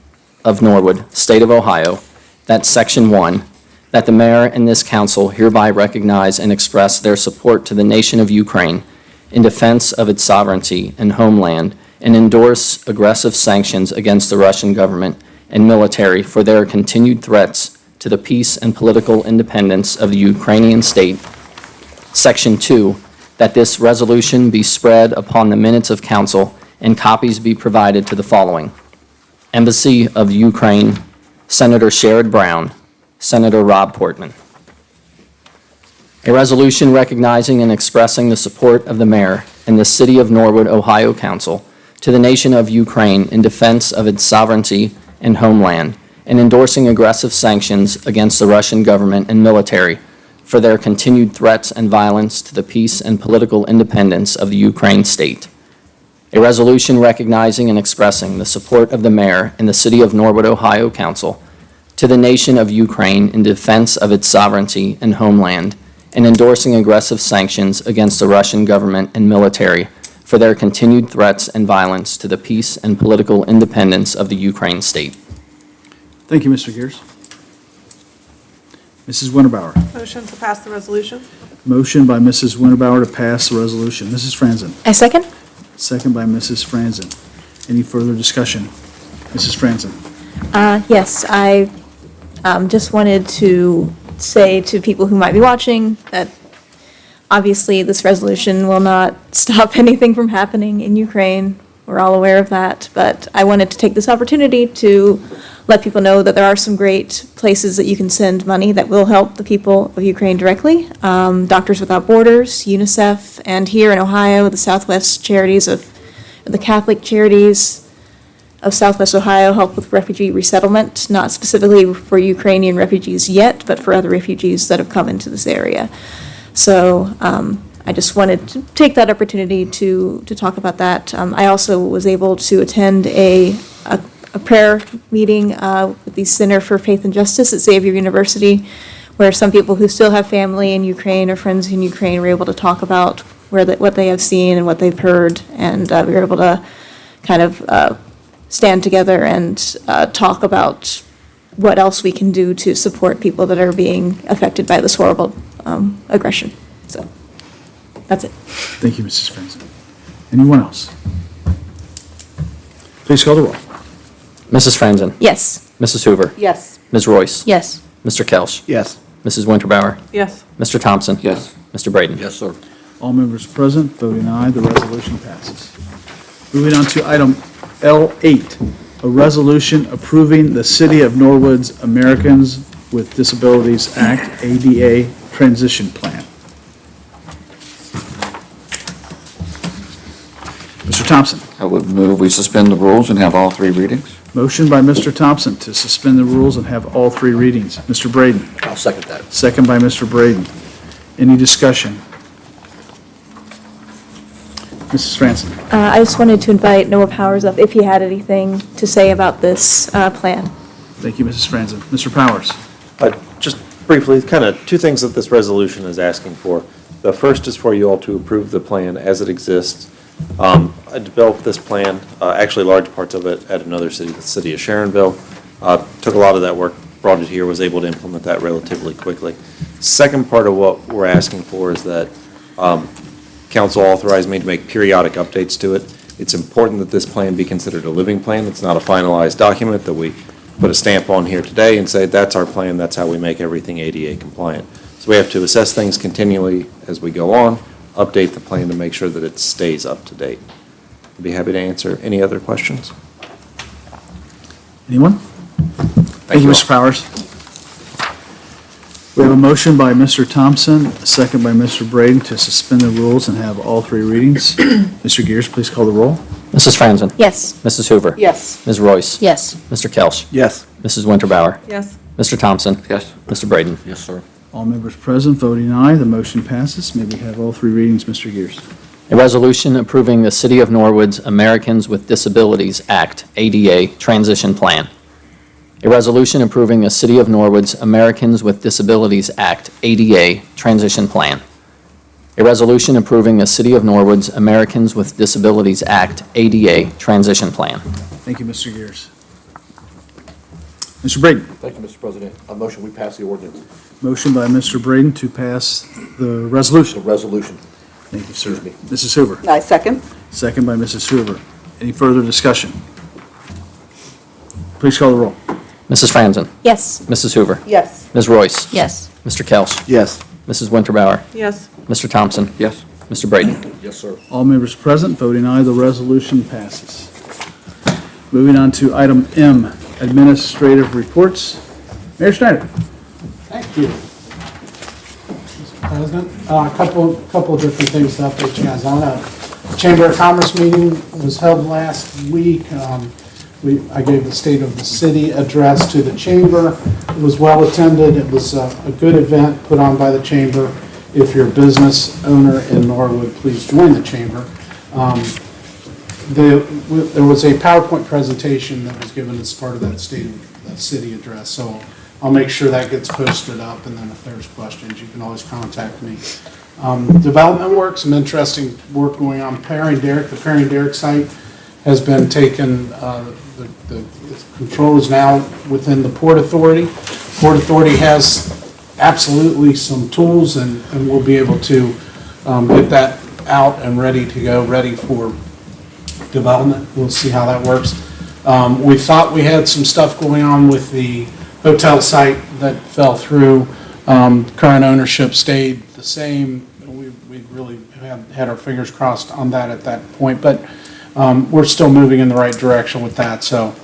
Speaker 4: of Norwood, State of Ohio, that Section 1, that the mayor and this council hereby recognize and express their support to the nation of Ukraine in defense of its sovereignty and homeland, and endorse aggressive sanctions against the Russian government and military for their continued threats to the peace and political independence of the Ukrainian state. Section 2, that this resolution be spread upon the minutes of council and copies be provided to the following: Embassy of Ukraine, Senator Sherrod Brown, Senator Rob Portman. A resolution recognizing and expressing the support of the mayor and the City of Norwood, Ohio Council to the nation of Ukraine in defense of its sovereignty and homeland, and endorsing aggressive sanctions against the Russian government and military for their continued threats and violence to the peace and political independence of the Ukraine state. A resolution recognizing and expressing the support of the mayor and the City of Norwood, Ohio Council to the nation of Ukraine in defense of its sovereignty and homeland, and endorsing aggressive sanctions against the Russian government and military for their continued threats and violence to the peace and political independence of the Ukraine state.
Speaker 1: Thank you, Mr. Gears. Mrs. Winterbauer.
Speaker 8: Motion to pass the resolution?
Speaker 1: Motion by Mrs. Winterbauer to pass the resolution. Mrs. Franzen.
Speaker 11: I second.
Speaker 1: Second by Mrs. Franzen. Any further discussion? Mrs. Franzen.
Speaker 11: Yes, I just wanted to say to people who might be watching that obviously this resolution will not stop anything from happening in Ukraine. We're all aware of that, but I wanted to take this opportunity to let people know that there are some great places that you can send money that will help the people of Ukraine directly. Doctors Without Borders, UNICEF, and here in Ohio, the Southwest Charities of the Catholic Charities of Southwest Ohio help with refugee resettlement, not specifically for Ukrainian refugees yet, but for other refugees that have come into this area. So I just wanted to take that opportunity to talk about that. I also was able to attend a prayer meeting with the Center for Faith and Justice at Xavier University, where some people who still have family in Ukraine or friends in Ukraine were able to talk about what they have seen and what they've heard, and we were able to kind of stand together and talk about what else we can do to support people that are being affected by this horrible aggression. So that's it.
Speaker 1: Thank you, Mrs. Franzen. Anyone else? Please call the roll.
Speaker 4: Mrs. Franzen.
Speaker 11: Yes.
Speaker 4: Mrs. Hoover.
Speaker 9: Yes.
Speaker 4: Ms. Royce.
Speaker 11: Yes.
Speaker 4: Mr. Kelch.
Speaker 10: Yes.
Speaker 4: Mrs. Winterbauer.
Speaker 8: Yes.
Speaker 4: Mr. Thompson.
Speaker 7: Yes.
Speaker 4: Mr. Braden.
Speaker 7: Yes, sir.
Speaker 1: All members present, voting aye, the resolution passes. Moving on to item L8, a resolution approving the City of Norwood's Americans with Disabilities Act, ADA Transition Plan. Mr. Thompson.
Speaker 7: I would move we suspend the rules and have all three readings.
Speaker 1: Motion by Mr. Thompson to suspend the rules and have all three readings. Mr. Braden.
Speaker 6: I'll second that.
Speaker 1: Second by Mr. Braden. Any discussion? Mrs. Franzen.
Speaker 11: I just wanted to invite Noah Powers up if he had anything to say about this plan.
Speaker 1: Thank you, Mrs. Franzen. Mr. Powers.
Speaker 13: Just briefly, kind of two things that this resolution is asking for. The first is for you all to approve the plan as it exists. I developed this plan, actually large parts of it at another city, the city of Sharonville. Took a lot of that work, brought it here, was able to implement that relatively quickly. Second part of what we're asking for is that council authorized me to make periodic updates to it. It's important that this plan be considered a living plan. It's not a finalized document that we put a stamp on here today and say, that's our plan, that's how we make everything ADA compliant. So we have to assess things continually as we go on, update the plan to make sure that it stays up to date. I'd be happy to answer any other questions.
Speaker 1: Anyone? Thank you, Mr. Powers. We have a motion by Mr. Thompson, a second by Mr. Braden to suspend the rules and have all three readings. Mr. Gears, please call the roll.
Speaker 4: Mrs. Franzen?
Speaker 11: Yes.
Speaker 4: Mrs. Hoover?
Speaker 9: Yes.
Speaker 4: Ms. Royce?
Speaker 11: Yes.
Speaker 4: Mr. Kelch?
Speaker 10: Yes.
Speaker 4: Mrs. Winterbauer?
Speaker 8: Yes.
Speaker 4: Mr. Thompson?
Speaker 7: Yes.
Speaker 4: Mr. Braden?
Speaker 7: Yes, sir.
Speaker 1: All members present voting aye, the motion passes. May we have all three readings, Mr. Gears?
Speaker 4: A resolution approving the City of Norwood's Americans with Disabilities Act, ADA, Transition Plan. A resolution approving the City of Norwood's Americans with Disabilities Act, ADA, Transition Plan. A resolution approving the City of Norwood's Americans with Disabilities Act, ADA, Transition Plan.
Speaker 1: Thank you, Mr. Gears. Mr. Braden.
Speaker 6: Thank you, Mr. President. A motion, we pass the ordinance,
Speaker 1: Motion by Mr. Braden to pass the resolution.
Speaker 6: the resolution.
Speaker 1: Thank you, sir.
Speaker 6: Excuse me.
Speaker 1: Mrs. Hoover.
Speaker 9: I second.
Speaker 1: Second by Mrs. Hoover. Any further discussion? Please call the roll.
Speaker 4: Mrs. Franzen?
Speaker 11: Yes.
Speaker 4: Mrs. Hoover?
Speaker 9: Yes.
Speaker 4: Ms. Royce?
Speaker 11: Yes.
Speaker 4: Mr. Kelch?
Speaker 10: Yes.
Speaker 4: Mrs. Winterbauer?
Speaker 8: Yes.
Speaker 4: Mr. Thompson?
Speaker 7: Yes.
Speaker 4: Mr. Braden?
Speaker 6: Yes, sir.
Speaker 1: All members present voting aye, the resolution passes. Moving on to item M, administrative reports. Mayor Schneider.
Speaker 12: Thank you, Mr. President. A couple of different things to update you guys on. A Chamber of Commerce meeting was held last week. I gave the State of the City address to the Chamber. It was well attended. It was a good event put on by the Chamber. If you're a business owner in Norwood, please join the Chamber. There was a PowerPoint presentation that was given as part of that State of the City address, so I'll make sure that gets posted up, and then if there's questions, you can always contact me. Development work, some interesting work going on. Perry and Derrick, the Perry and Derrick site has been taken, the control is now within the Port Authority. Port Authority has absolutely some tools, and we'll be able to get that out and ready to go, ready for development. We'll see how that works. We thought we had some stuff going on with the hotel site that fell through. Current ownership stayed the same. We really had our fingers crossed on that at that point, but we're still moving in the right direction with that. So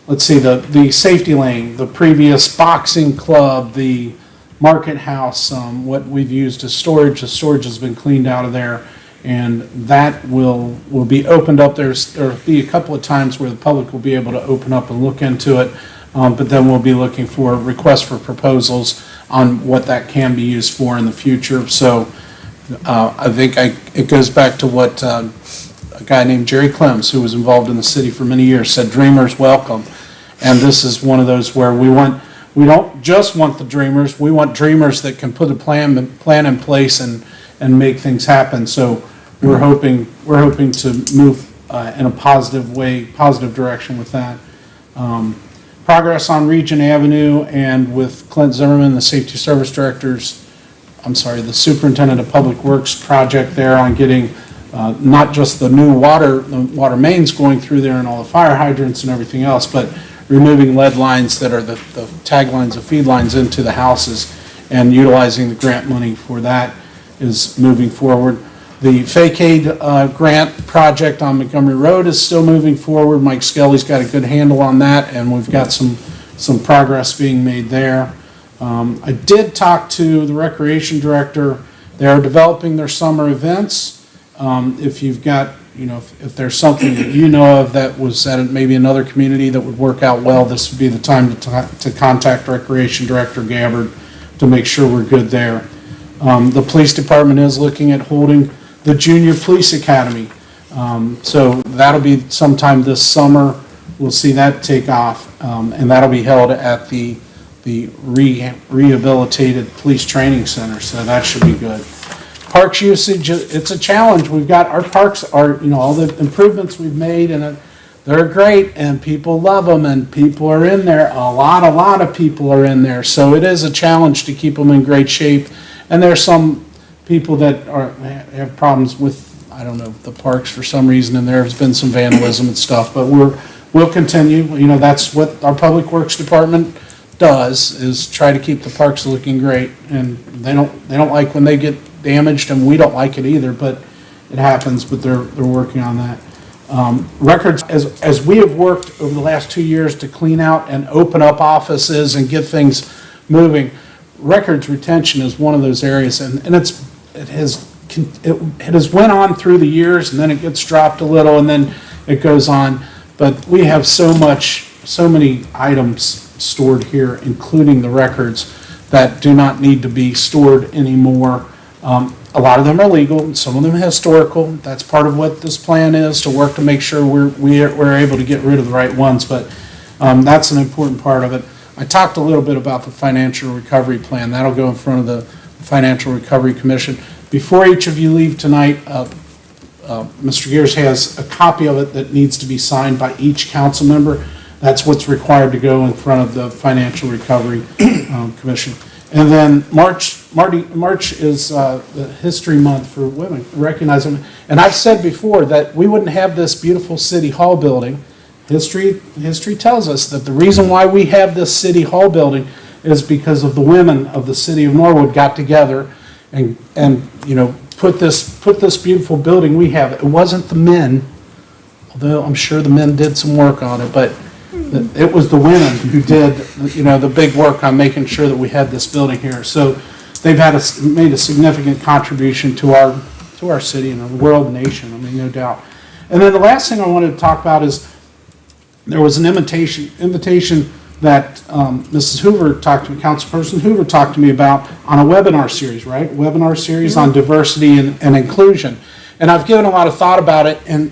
Speaker 12: let's see, the safety lane, the previous boxing club, the market house, what we've used as storage, the storage has been cleaned out of there, and that will be opened up. There'll be a couple of times where the public will be able to open up and look into it, but then we'll be looking for requests for proposals on what that can be used for in the future. So I think it goes back to what a guy named Jerry Clems, who was involved in the city for many years, said, "Dreamers welcome." And this is one of those where we don't just want the dreamers, we want dreamers that can put a plan in place and make things happen. So we're hoping to move in a positive way, positive direction with that. Progress on Region Avenue, and with Clint Zimmerman, the Safety Service Director's, the Superintendent of Public Works project there on getting not just the new water mains going through there and all the fire hydrants and everything else, but removing lead lines that are the tag lines, the feed lines into the houses, and utilizing the grant money for that is moving forward. The fake aid grant project on Montgomery Road is still moving forward. Mike Skelly's got a good handle on that, and we've got some progress being made there. I did talk to the Recreation Director. They are developing their summer events. If you've got, if there's something that you know of that was at maybe another community that would work out well, this would be the time to contact Recreation Director Gabbard to make sure we're good there. The police department is looking at holding the Junior Police Academy. So that'll be sometime this summer. We'll see that take off, and that'll be held at the the rehabilitated police training center, so that should be good. Parks usage, it's a challenge. We've got, our parks are, all the improvements we've made, and they're great, and people love them, and people are in there. A lot of people are in there, so it is a challenge to keep them in great shape. And there's some people that have problems with, I don't know, the parks for some reason, and there's been some vandalism and stuff, but we'll continue. That's what our Public Works Department does, is try to keep the parks looking great. And they don't like when they get damaged, and we don't like it either, but it happens, but they're working on that. Records, as we have worked over the last 2 years to clean out and open up offices and get things moving, records retention is one of those areas, and it has went on through the years, and then it gets dropped a little, and then it goes on. But we have so many items stored here, including the records, that do not need to be stored anymore. A lot of them are legal, some of them are historical. That's part of what this plan is, to work to make sure we're able to get rid of the right ones, but that's an important part of it. I talked a little bit about the financial recovery plan. That'll go in front of the Financial Recovery Commission. Before each of you leave tonight, Mr. Gears has a copy of it that needs to be signed by each council member. That's what's required to go in front of the Financial Recovery Commission. And then March is the History Month for women, recognize them. And I've said before that we wouldn't have this beautiful City Hall building. History tells us that the reason why we have this City Hall building is because of the women of the city of Norwood got together and put this beautiful building we have. It wasn't the men, although I'm sure the men did some work on it, but it was the women who did, the big work on making sure that we had this building here. So they've made a significant contribution to our city and our world, nation. I mean, no doubt. And then the last thing I wanted to talk about is there was an invitation that Mrs. Hoover Councilperson Hoover talked to me about on a webinar series, right? Webinar series on diversity and inclusion. And I've given a lot of thought about it, and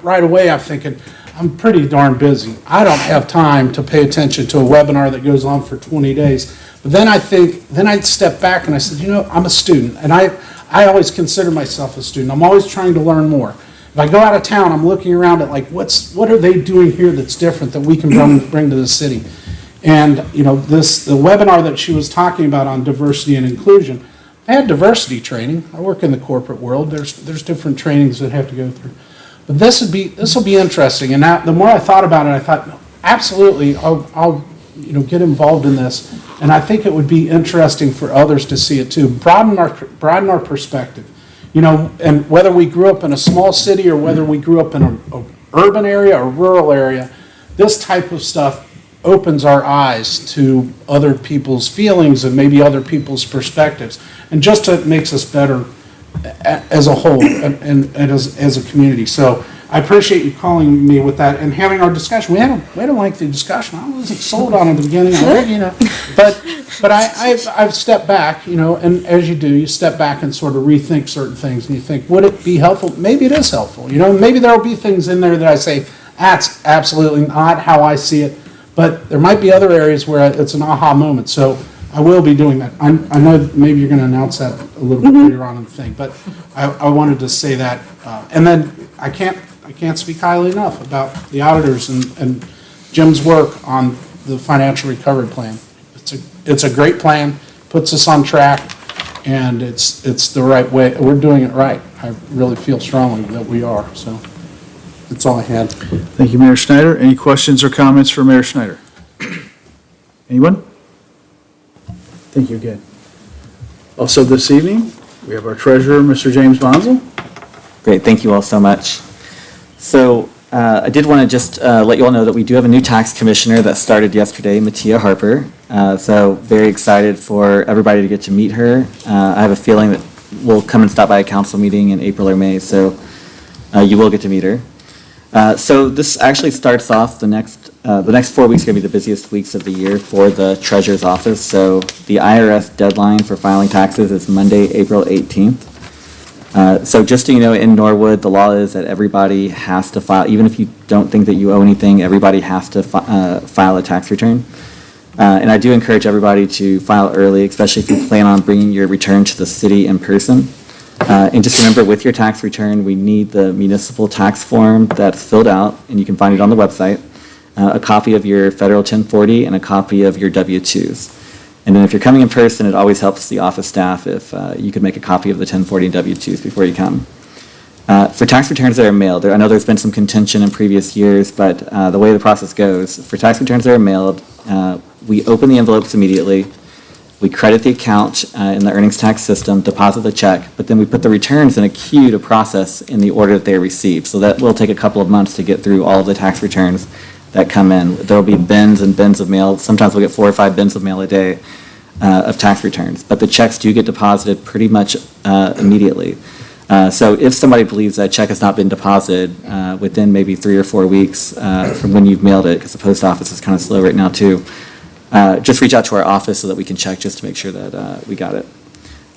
Speaker 12: right away I'm thinking, I'm pretty darn busy. I don't have time to pay attention to a webinar that goes on for 20 days. But then I stepped back and I said, I'm a student, and I always consider myself a student. I'm always trying to learn more. If I go out of town, I'm looking around at what are they doing here that's different that we can bring to the city. And the webinar that she was talking about on diversity and inclusion, I had diversity training. I work in the corporate world. There's different trainings that have to go through. But this will be interesting. And now, the more I thought about it, I thought, absolutely, I'll get involved in this. And I think it would be interesting for others to see it too. Broaden our perspective. And whether we grew up in a small city or whether we grew up in an urban area or rural area, this type of stuff opens our eyes to other people's feelings and maybe other people's perspectives. And just makes us better as a whole and as a community. So I appreciate you calling me with that and having our discussion. We had a lengthy discussion. I wasn't sold on it at the beginning, but I've stepped back, and as you do, you step back and sort of rethink certain things, and you think, would it be helpful? Maybe it is helpful. Maybe there'll be things in there that I say, that's absolutely not how I see it, but there might be other areas where it's an aha moment. So I will be doing that. I know maybe you're going to announce that a little bit later on in the thing, but I wanted to say that. And then I can't speak highly enough about the auditors and Jim's work on the financial recovery plan. It's a great plan, puts us on track, and it's the right way. We're doing it right. I really feel strongly that we are. So that's all I had.
Speaker 1: Thank you, Mayor Schneider. Any questions or comments for Mayor Schneider? Anyone? Thank you again. Also this evening, we have our treasurer, Mr. James Bonzel.
Speaker 15: Great, thank you all so much. So I did want to just let you all know that we do have a new tax commissioner that started yesterday, Mattia Harper. So very excited for everybody to get to meet her. I have a feeling that we'll come and stop by a council meeting in April or May, so you will get to meet her. So this actually starts off the next 4 weeks are going to be the busiest weeks of the year for the treasurer's office. So the IRS deadline for filing taxes is Monday, April 18th. So just so you know, in Norwood, the law is that everybody has to file, even if you don't think that you owe anything, everybody has to file a tax return. And I do encourage everybody to file early, especially if you plan on bringing your return to the city in person. And just remember, with your tax return, we need the municipal tax form that's filled out, and you can find it on the website, a copy of your federal 1040, and a copy of your W-2s. And then if you're coming in person, it always helps the office staff if you could make a copy of the 1040 and W-2s before you come. For tax returns that are mailed, I know there's been some contention in previous years, but the way the process goes, for tax returns that are mailed, we open the envelopes immediately, we credit the account in the earnings tax system, deposit the check, but then we put the returns in a queue to process in the order that they are received. So that will take a couple of months to get through all of the tax returns that come in. There will be bins and bins of mail. Sometimes we'll get 4 or 5 bins of mail a day of tax returns, but the checks do get deposited pretty much immediately. So if somebody believes that check has not been deposited within maybe 3 or 4 weeks from when you've mailed it, because the post office is kind of slow right now too, just reach out to our office so that we can check just to make sure that we got it.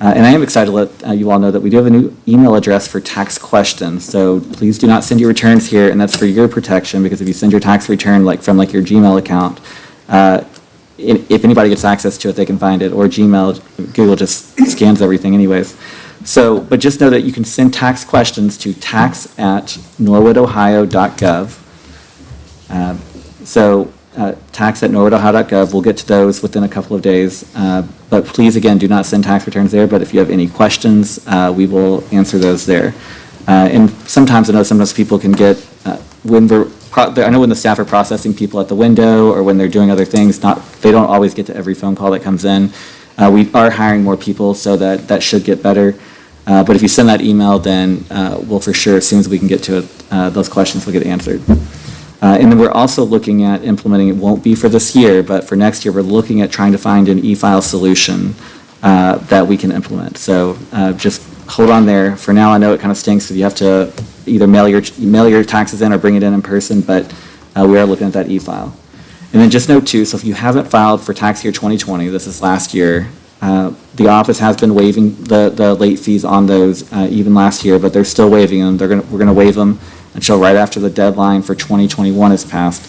Speaker 15: And I am excited to let you all know that we do have a new email address for tax questions. So please do not send your returns here, and that's for your protection, because if you send your tax return from your Gmail account, if anybody gets access to it, they can find it, or Gmail, Google just scans everything anyways. So, but just know that you can send tax questions to tax@norwoodohio.gov. Tax@norwoodohio.gov, we'll get to those within a couple of days. But please, again, do not send tax returns there, but if you have any questions, we will answer those there. And sometimes, I know sometimes people can get, I know when the staff are processing people at the window or when they're doing other things, they don't always get to every phone call that comes in. We are hiring more people, so that should get better. But if you send that email, then we'll for sure, as soon as we can get to it, those questions will get answered. And then we're also looking at implementing, it won't be for this year, but for next year, we're looking at trying to find an e-file solution that we can implement. So just hold on there. For now, I know it kind of stinks because you have to either mail your taxes in or bring it in person, but we are looking at that e-file. And then just note too, so if you haven't filed for tax year 2020, this is last year, the office has been waiving the late fees on those even last year, but they're still waiving them. We're gonna waive them until right after the deadline for 2021 is passed.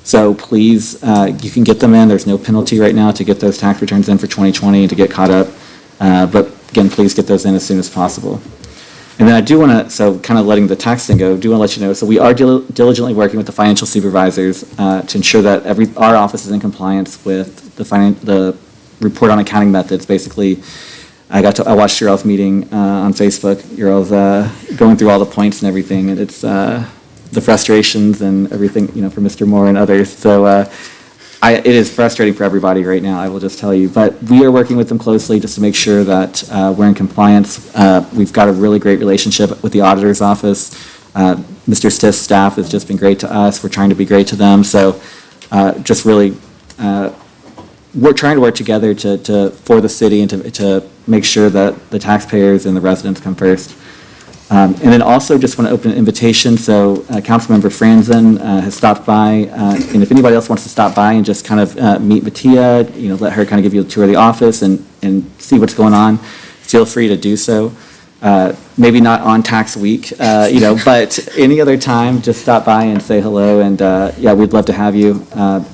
Speaker 15: So please, you can get them in. There's no penalty right now to get those tax returns in for 2020 and to get caught up. But again, please get those in as soon as possible. And then I do want to, so kind of letting the tax thing go, do want to let you know, so we are diligently working with the financial supervisors to ensure that our office is in compliance with the report on accounting methods. Basically, I watched your all's meeting on Facebook. Your all's going through all the points and everything, and it's the frustrations and everything, for Mr. Moore and others. So it is frustrating for everybody right now, I will just tell you. But we are working with them closely just to make sure that we're in compliance. We've got a really great relationship with the auditor's office. Mr. Stiff's staff has just been great to us. We're trying to be great to them. So just really, we're trying to work together for the city and to make sure that the taxpayers and the residents come first. And then also just want to open an invitation. So Councilmember Franzen has stopped by, and if anybody else wants to stop by and just kind of meet Mattia, let her kind of give you a tour of the office and see what's going on, feel free to do so. Maybe not on tax week, but any other time, just stop by and say hello, and we'd love to have you. And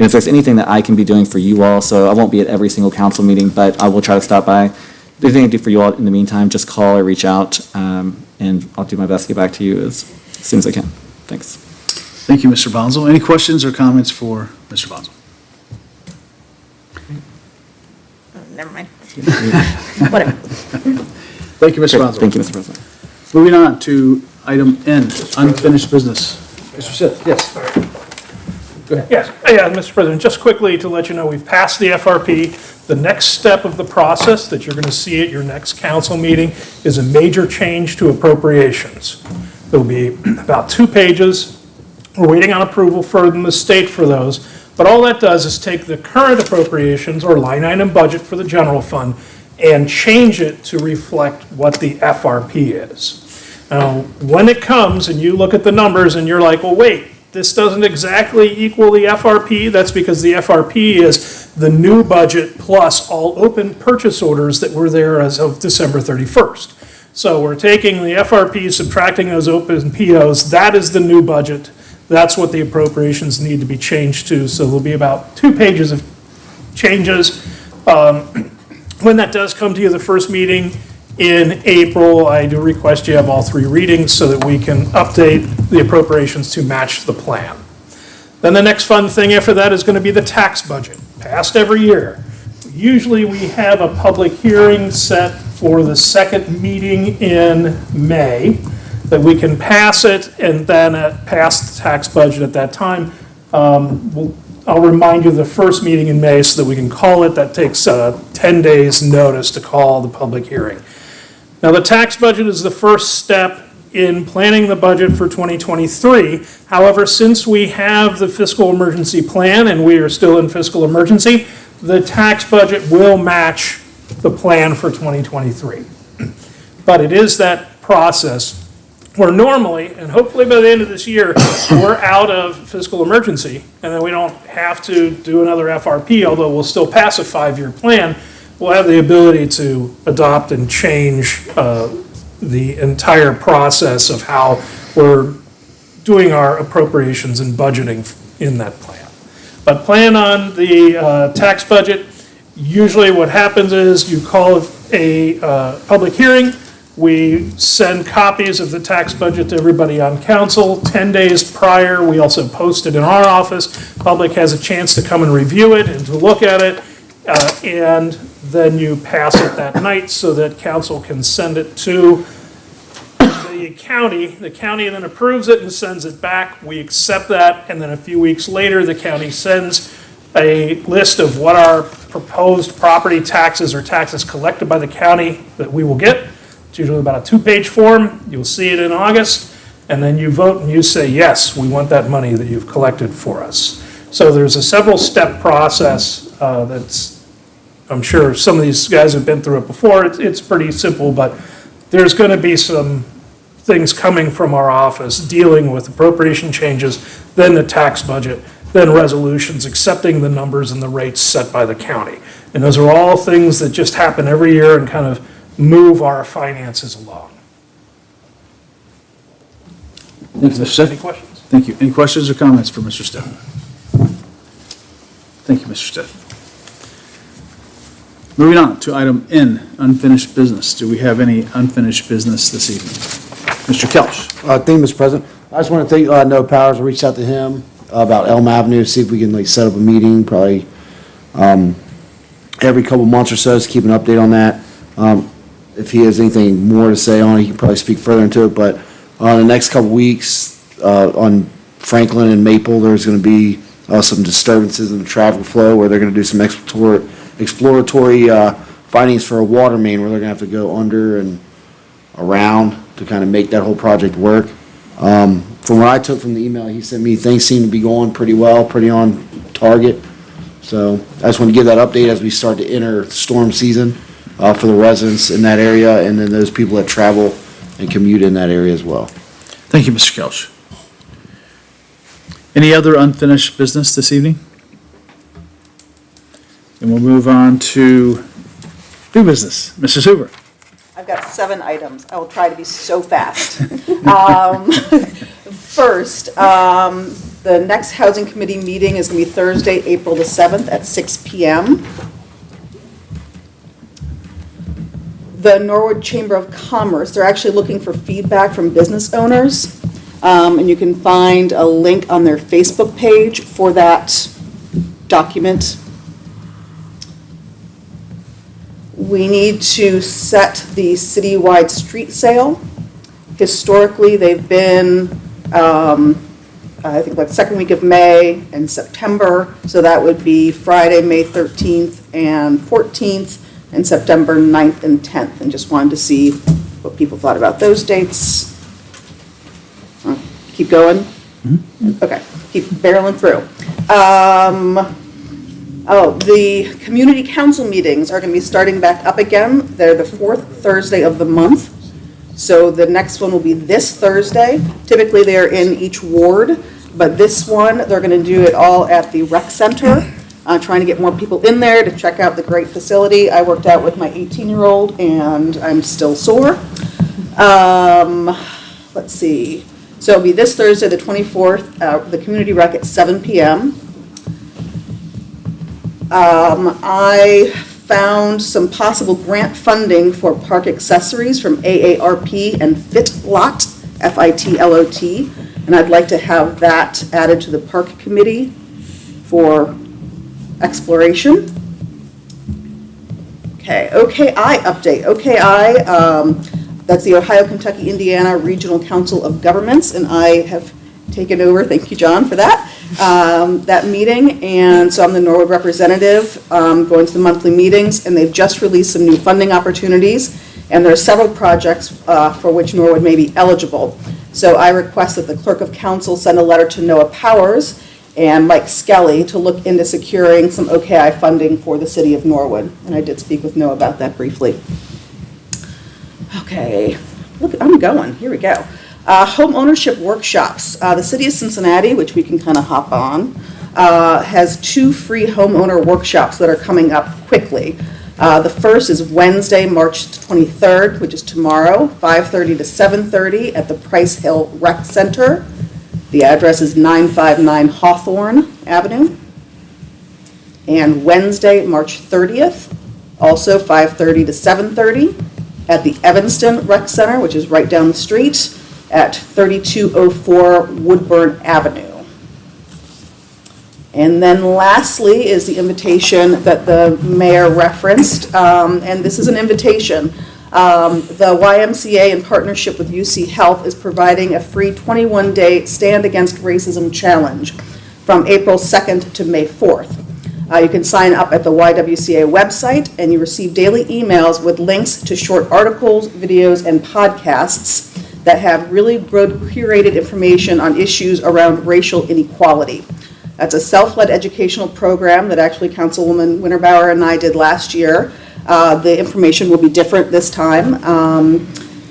Speaker 15: if there's anything that I can be doing for you all, so I won't be at every single council meeting, but I will try to stop by. If there's anything I can do for you all in the meantime, just call or reach out, and I'll do my best to get back to you as soon as I can. Thanks.
Speaker 1: Thank you, Mr. Bonzel. Any questions or comments for Mr. Bonzel?
Speaker 11: Never mind. Whatever.
Speaker 1: Thank you, Mr. Bonzel.
Speaker 15: Thank you, Mr. President.
Speaker 1: Moving on to item N, unfinished business. Mr. Stiff, yes. Go ahead.
Speaker 12: Yes, Mr. President, just quickly to let you know, we've passed the FRP. The next step of the process that you're going to see at your next council meeting is a major change to appropriations. There'll be about 2 pages. We're waiting on approval from the state for those, but all that does is take the current appropriations or line item budget for the general fund and change it to reflect what the FRP is. Now, when it comes and you look at the numbers and you're like, well, wait, this doesn't exactly equal the FRP, that's because the FRP is the new budget plus all open purchase orders that were there as of December 31st. So we're taking the FRP, subtracting those open POs, that is the new budget. That's what the appropriations need to be changed to. So there'll be about 2 pages of changes. When that does come to you, the first meeting in April, I do request you have all 3 readings so that we can update the appropriations to match the plan. Then the next fun thing after that is going to be the tax budget, passed every year. Usually we have a public hearing set for the second meeting in May, that we can pass it and then pass the tax budget at that time. I'll remind you of the first meeting in May so that we can call it. That takes 10 days' notice to call the public hearing. Now, the tax budget is the first step in planning the budget for 2023. However, since we have the fiscal emergency plan and we are still in fiscal emergency, the tax budget will match the plan for 2023. But it is that process where normally, and hopefully by the end of this year, we're out of fiscal emergency, and then we don't have to do another FRP, although we'll still pass a 5-year plan. We'll have the ability to adopt and change the entire process of how we're doing our appropriations and budgeting in that plan. But plan on the tax budget. Usually what happens is you call a public hearing. We send copies of the tax budget to everybody on council 10 days prior. We also post it in our office. Public has a chance to come and review it and to look at it. And then you pass it that night so that council can send it to the county. The county then approves it and sends it back. We accept that, and then a few weeks later, the county sends a list of what our proposed property taxes or taxes collected by the county that we will get. It's usually about a 2-page form. You'll see it in August, and then you vote and you say, yes, we want that money that you've collected for us. So there's a several-step process that's, I'm sure some of these guys have been through it before. It's pretty simple, but there's going to be some things coming from our office dealing with appropriation changes, then the tax budget, then resolutions accepting the numbers and the rates set by the county. And those are all things that just happen every year and kind of move our finances along.
Speaker 1: Thank you, Mr. Stiff.
Speaker 12: Any questions?
Speaker 1: Thank you. Any questions or comments for Mr. Stiff? Thank you, Mr. Stiff. Moving on to item N, unfinished business. Do we have any unfinished business this evening? Mr. Kelch.
Speaker 10: Thank you, Mr. President. I just want to thank Noah Powers. I reached out to him about Elm Avenue, see if we can set up a meeting, probably every couple months or so, to keep an update on that. If he has anything more to say on it, he can probably speak further into it. But the next couple weeks on Franklin and Maple, there's going to be some disturbances in the traffic flow where they're going to do some exploratory findings for a water main where they're going to have to go under and around to kind of make that whole project work. From what I took from the email he sent me, things seem to be going pretty well, pretty on target. So I just want to give that update as we start to enter storm season for the residents in that area and then those people that travel and commute in that area as well.
Speaker 1: Thank you, Mr. Kelch. Any other unfinished business this evening? And we'll move on to new business. Mrs. Hoover.
Speaker 9: I've got 7 items. I will try to be so fast. First, the next Housing Committee meeting is going to be Thursday, April the 7th at 6 p.m. The Norwood Chamber of Commerce, they're actually looking for feedback from business owners. And you can find a link on their Facebook page for that document. We need to set the citywide street sale. Historically, they've been, I think, like second week of May and September. So that would be Friday, May 13th and 14th, and September 9th and 10th. And just wanted to see what people thought about those dates. Keep going? Mm-hmm. Okay, keep barreling through. The community council meetings are going to be starting back up again. They're the 4th Thursday of the month. So the next one will be this Thursday. Typically, they're in each ward, but this one, they're going to do it all at the rec center, trying to get more people in there to check out the great facility. I worked out with my 18-year-old, and I'm still sore. Let's see. So it'll be this Thursday, the 24th, the community rec at 7 p.m. I found some possible grant funding for park accessories from AARP and FITLOT, FITLOT, and I'd like to have that added to the park committee for exploration. Okay, OKI update. OKI, that's the Ohio, Kentucky, Indiana Regional Council of Governments, and I have taken over, thank you, John, for that, that meeting. And so I'm the Norwood representative, going to the monthly meetings, and they've just released some new funding opportunities, and there are several projects for which Norwood may be eligible. So I request that the clerk of council send a letter to Noah Powers and Mike Skelly to look into securing some OKI funding for the city of Norwood. And I did speak with Noah about that briefly. Okay, look, I'm going, here we go. Home ownership workshops. The city of Cincinnati, which we can kind of hop on, has 2 free homeowner workshops that are coming up quickly. The first is Wednesday, March 23rd, which is tomorrow, 5:30 to 7:30 at the Price Hill Rec Center. The address is 959 Hawthorne Avenue. And Wednesday, March 30th, also 5:30 to 7:30 at the Evanston Rec Center, which is right down the street at 3204 Woodburn Avenue. And then lastly is the invitation that the mayor referenced, and this is an invitation. The YMCA, in partnership with UC Health, is providing a free 21-day Stand Against Racism Challenge from April 2nd to May 4th. You can sign up at the YWCA website, and you receive daily emails with links to short articles, videos, and podcasts that have really good curated information on issues around racial inequality. That's a self-led educational program that actually Councilwoman Winterbauer and I did last year. The information will be different this time,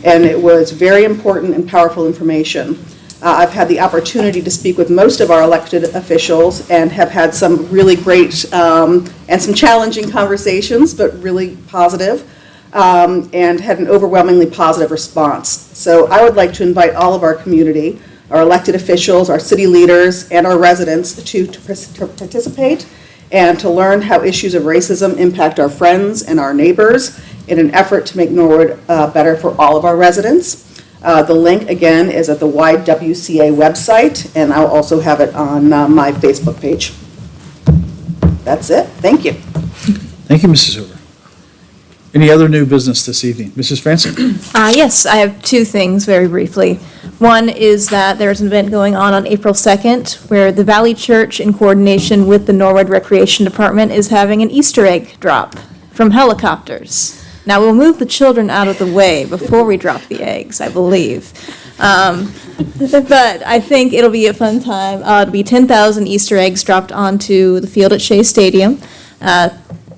Speaker 9: and it was very important and powerful information. I've had the opportunity to speak with most of our elected officials and have had some really great and some challenging conversations, but really positive, and had an overwhelmingly positive response. So I would like to invite all of our community, our elected officials, our city leaders, and our residents to participate and to learn how issues of racism impact our friends and our neighbors in an effort to make Norwood better for all of our residents. The link, again, is at the YWCA website, and I'll also have it on my Facebook page. That's it. Thank you.
Speaker 1: Thank you, Mrs. Hoover. Any other new business this evening? Mrs. Franson?
Speaker 11: Yes, I have 2 things very briefly. One is that there's an event going on April 2nd where the Valley Church, in coordination with the Norwood Recreation Department, is having an Easter egg drop from helicopters. Now, we'll move the children out of the way before we drop the eggs, I believe. But I think it'll be a fun time. It'll be 10,000 Easter eggs dropped onto the field at Shea Stadium.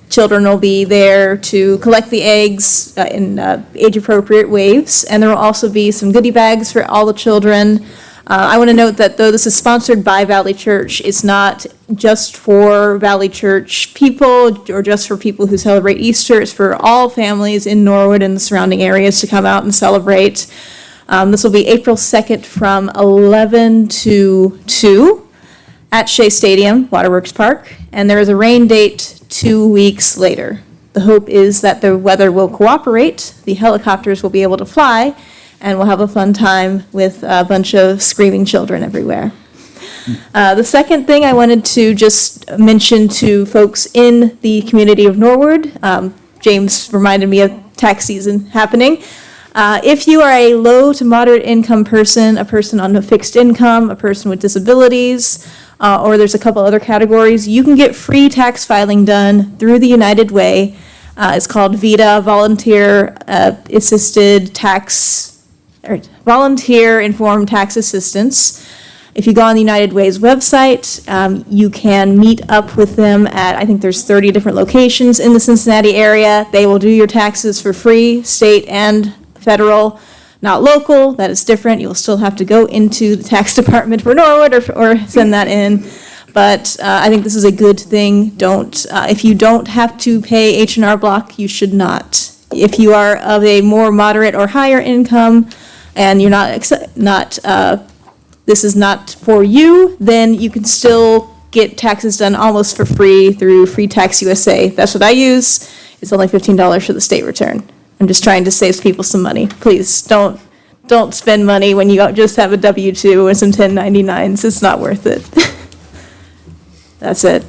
Speaker 11: Children will be there to collect the eggs in age-appropriate waves, and there will also be some goodie bags for all the children. I want to note that though this is sponsored by Valley Church, it's not just for Valley Church people or just for people who celebrate Easter. It's for all families in Norwood and the surrounding areas to come out and celebrate. This will be April 2nd from 11 to 2 at Shea Stadium, Waterworks Park, and there is a rain date 2 weeks later. The hope is that the weather will cooperate, the helicopters will be able to fly, and we'll have a fun time with a bunch of screaming children everywhere. The second thing I wanted to just mention to folks in the community of Norwood, James reminded me of tax season happening. If you are a low to moderate income person, a person on a fixed income, a person with disabilities, or there's a couple other categories, you can get free tax filing done through the United Way. It's called VITA, Volunteer Informed Tax Assistance. If you go on the United Way's website, you can meet up with them at, I think there's 30 different locations in the Cincinnati area. They will do your taxes for free, state and federal. Not local, that is different. You'll still have to go into the tax department for Norwood or send that in. But I think this is a good thing. If you don't have to pay H&R Block, you should not. If you are of a more moderate or higher income and you're this is not for you, then you can still get taxes done almost for free through Free Tax USA. That's what I use. It's only $15 for the state return. I'm just trying to save people some money. Please, don't spend money when you just have a W-2 and some 1099s. It's not worth it. That's it.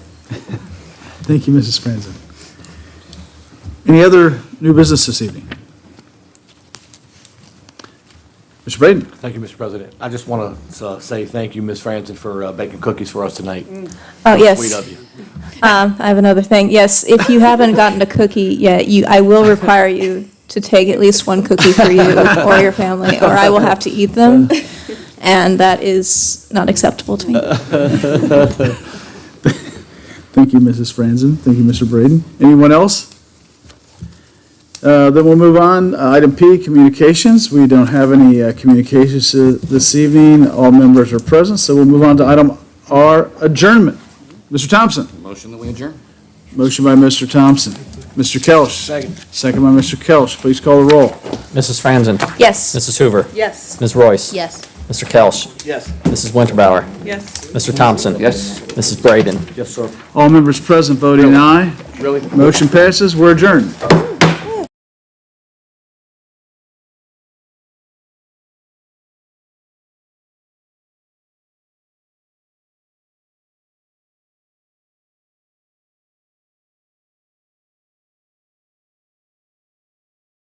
Speaker 1: Thank you, Mrs. Franzen. Any other new business this evening? Mr. Braden?
Speaker 6: Thank you, Mr. President. I just want to say thank you, Ms. Franzen, for baking cookies for us tonight.
Speaker 11: Oh, yes.
Speaker 6: Sweet of you.
Speaker 11: I have another thing. Yes, if you haven't gotten a cookie yet, I will require you to take at least one cookie for you or your family, or I will have to eat them, and that is not acceptable to me.
Speaker 1: Thank you, Mrs. Franzen. Thank you, Mr. Braden. Anyone else? Then we'll move on. Item P, communications. We don't have any communications this evening. All members are present, so we'll move on to item R, adjournment. Mr. Thompson?
Speaker 7: Motion that we adjourn?
Speaker 1: Motion by Mr. Thompson. Mr. Kelch?
Speaker 6: Second.
Speaker 1: Second by Mr. Kelch. Please call the roll.
Speaker 4: Mrs. Franzen?
Speaker 11: Yes.
Speaker 4: Mrs. Hoover?
Speaker 9: Yes.
Speaker 4: Ms. Royce?
Speaker 11: Yes.
Speaker 4: Mr. Kelch?
Speaker 6: Yes.
Speaker 4: Mrs. Winterbauer?
Speaker 8: Yes.
Speaker 4: Mr. Thompson?
Speaker 7: Yes.
Speaker 4: Mrs. Braden?
Speaker 6: Yes, sir.
Speaker 1: All members present voting aye.
Speaker 6: Really?
Speaker 1: Motion passes. We're adjourned.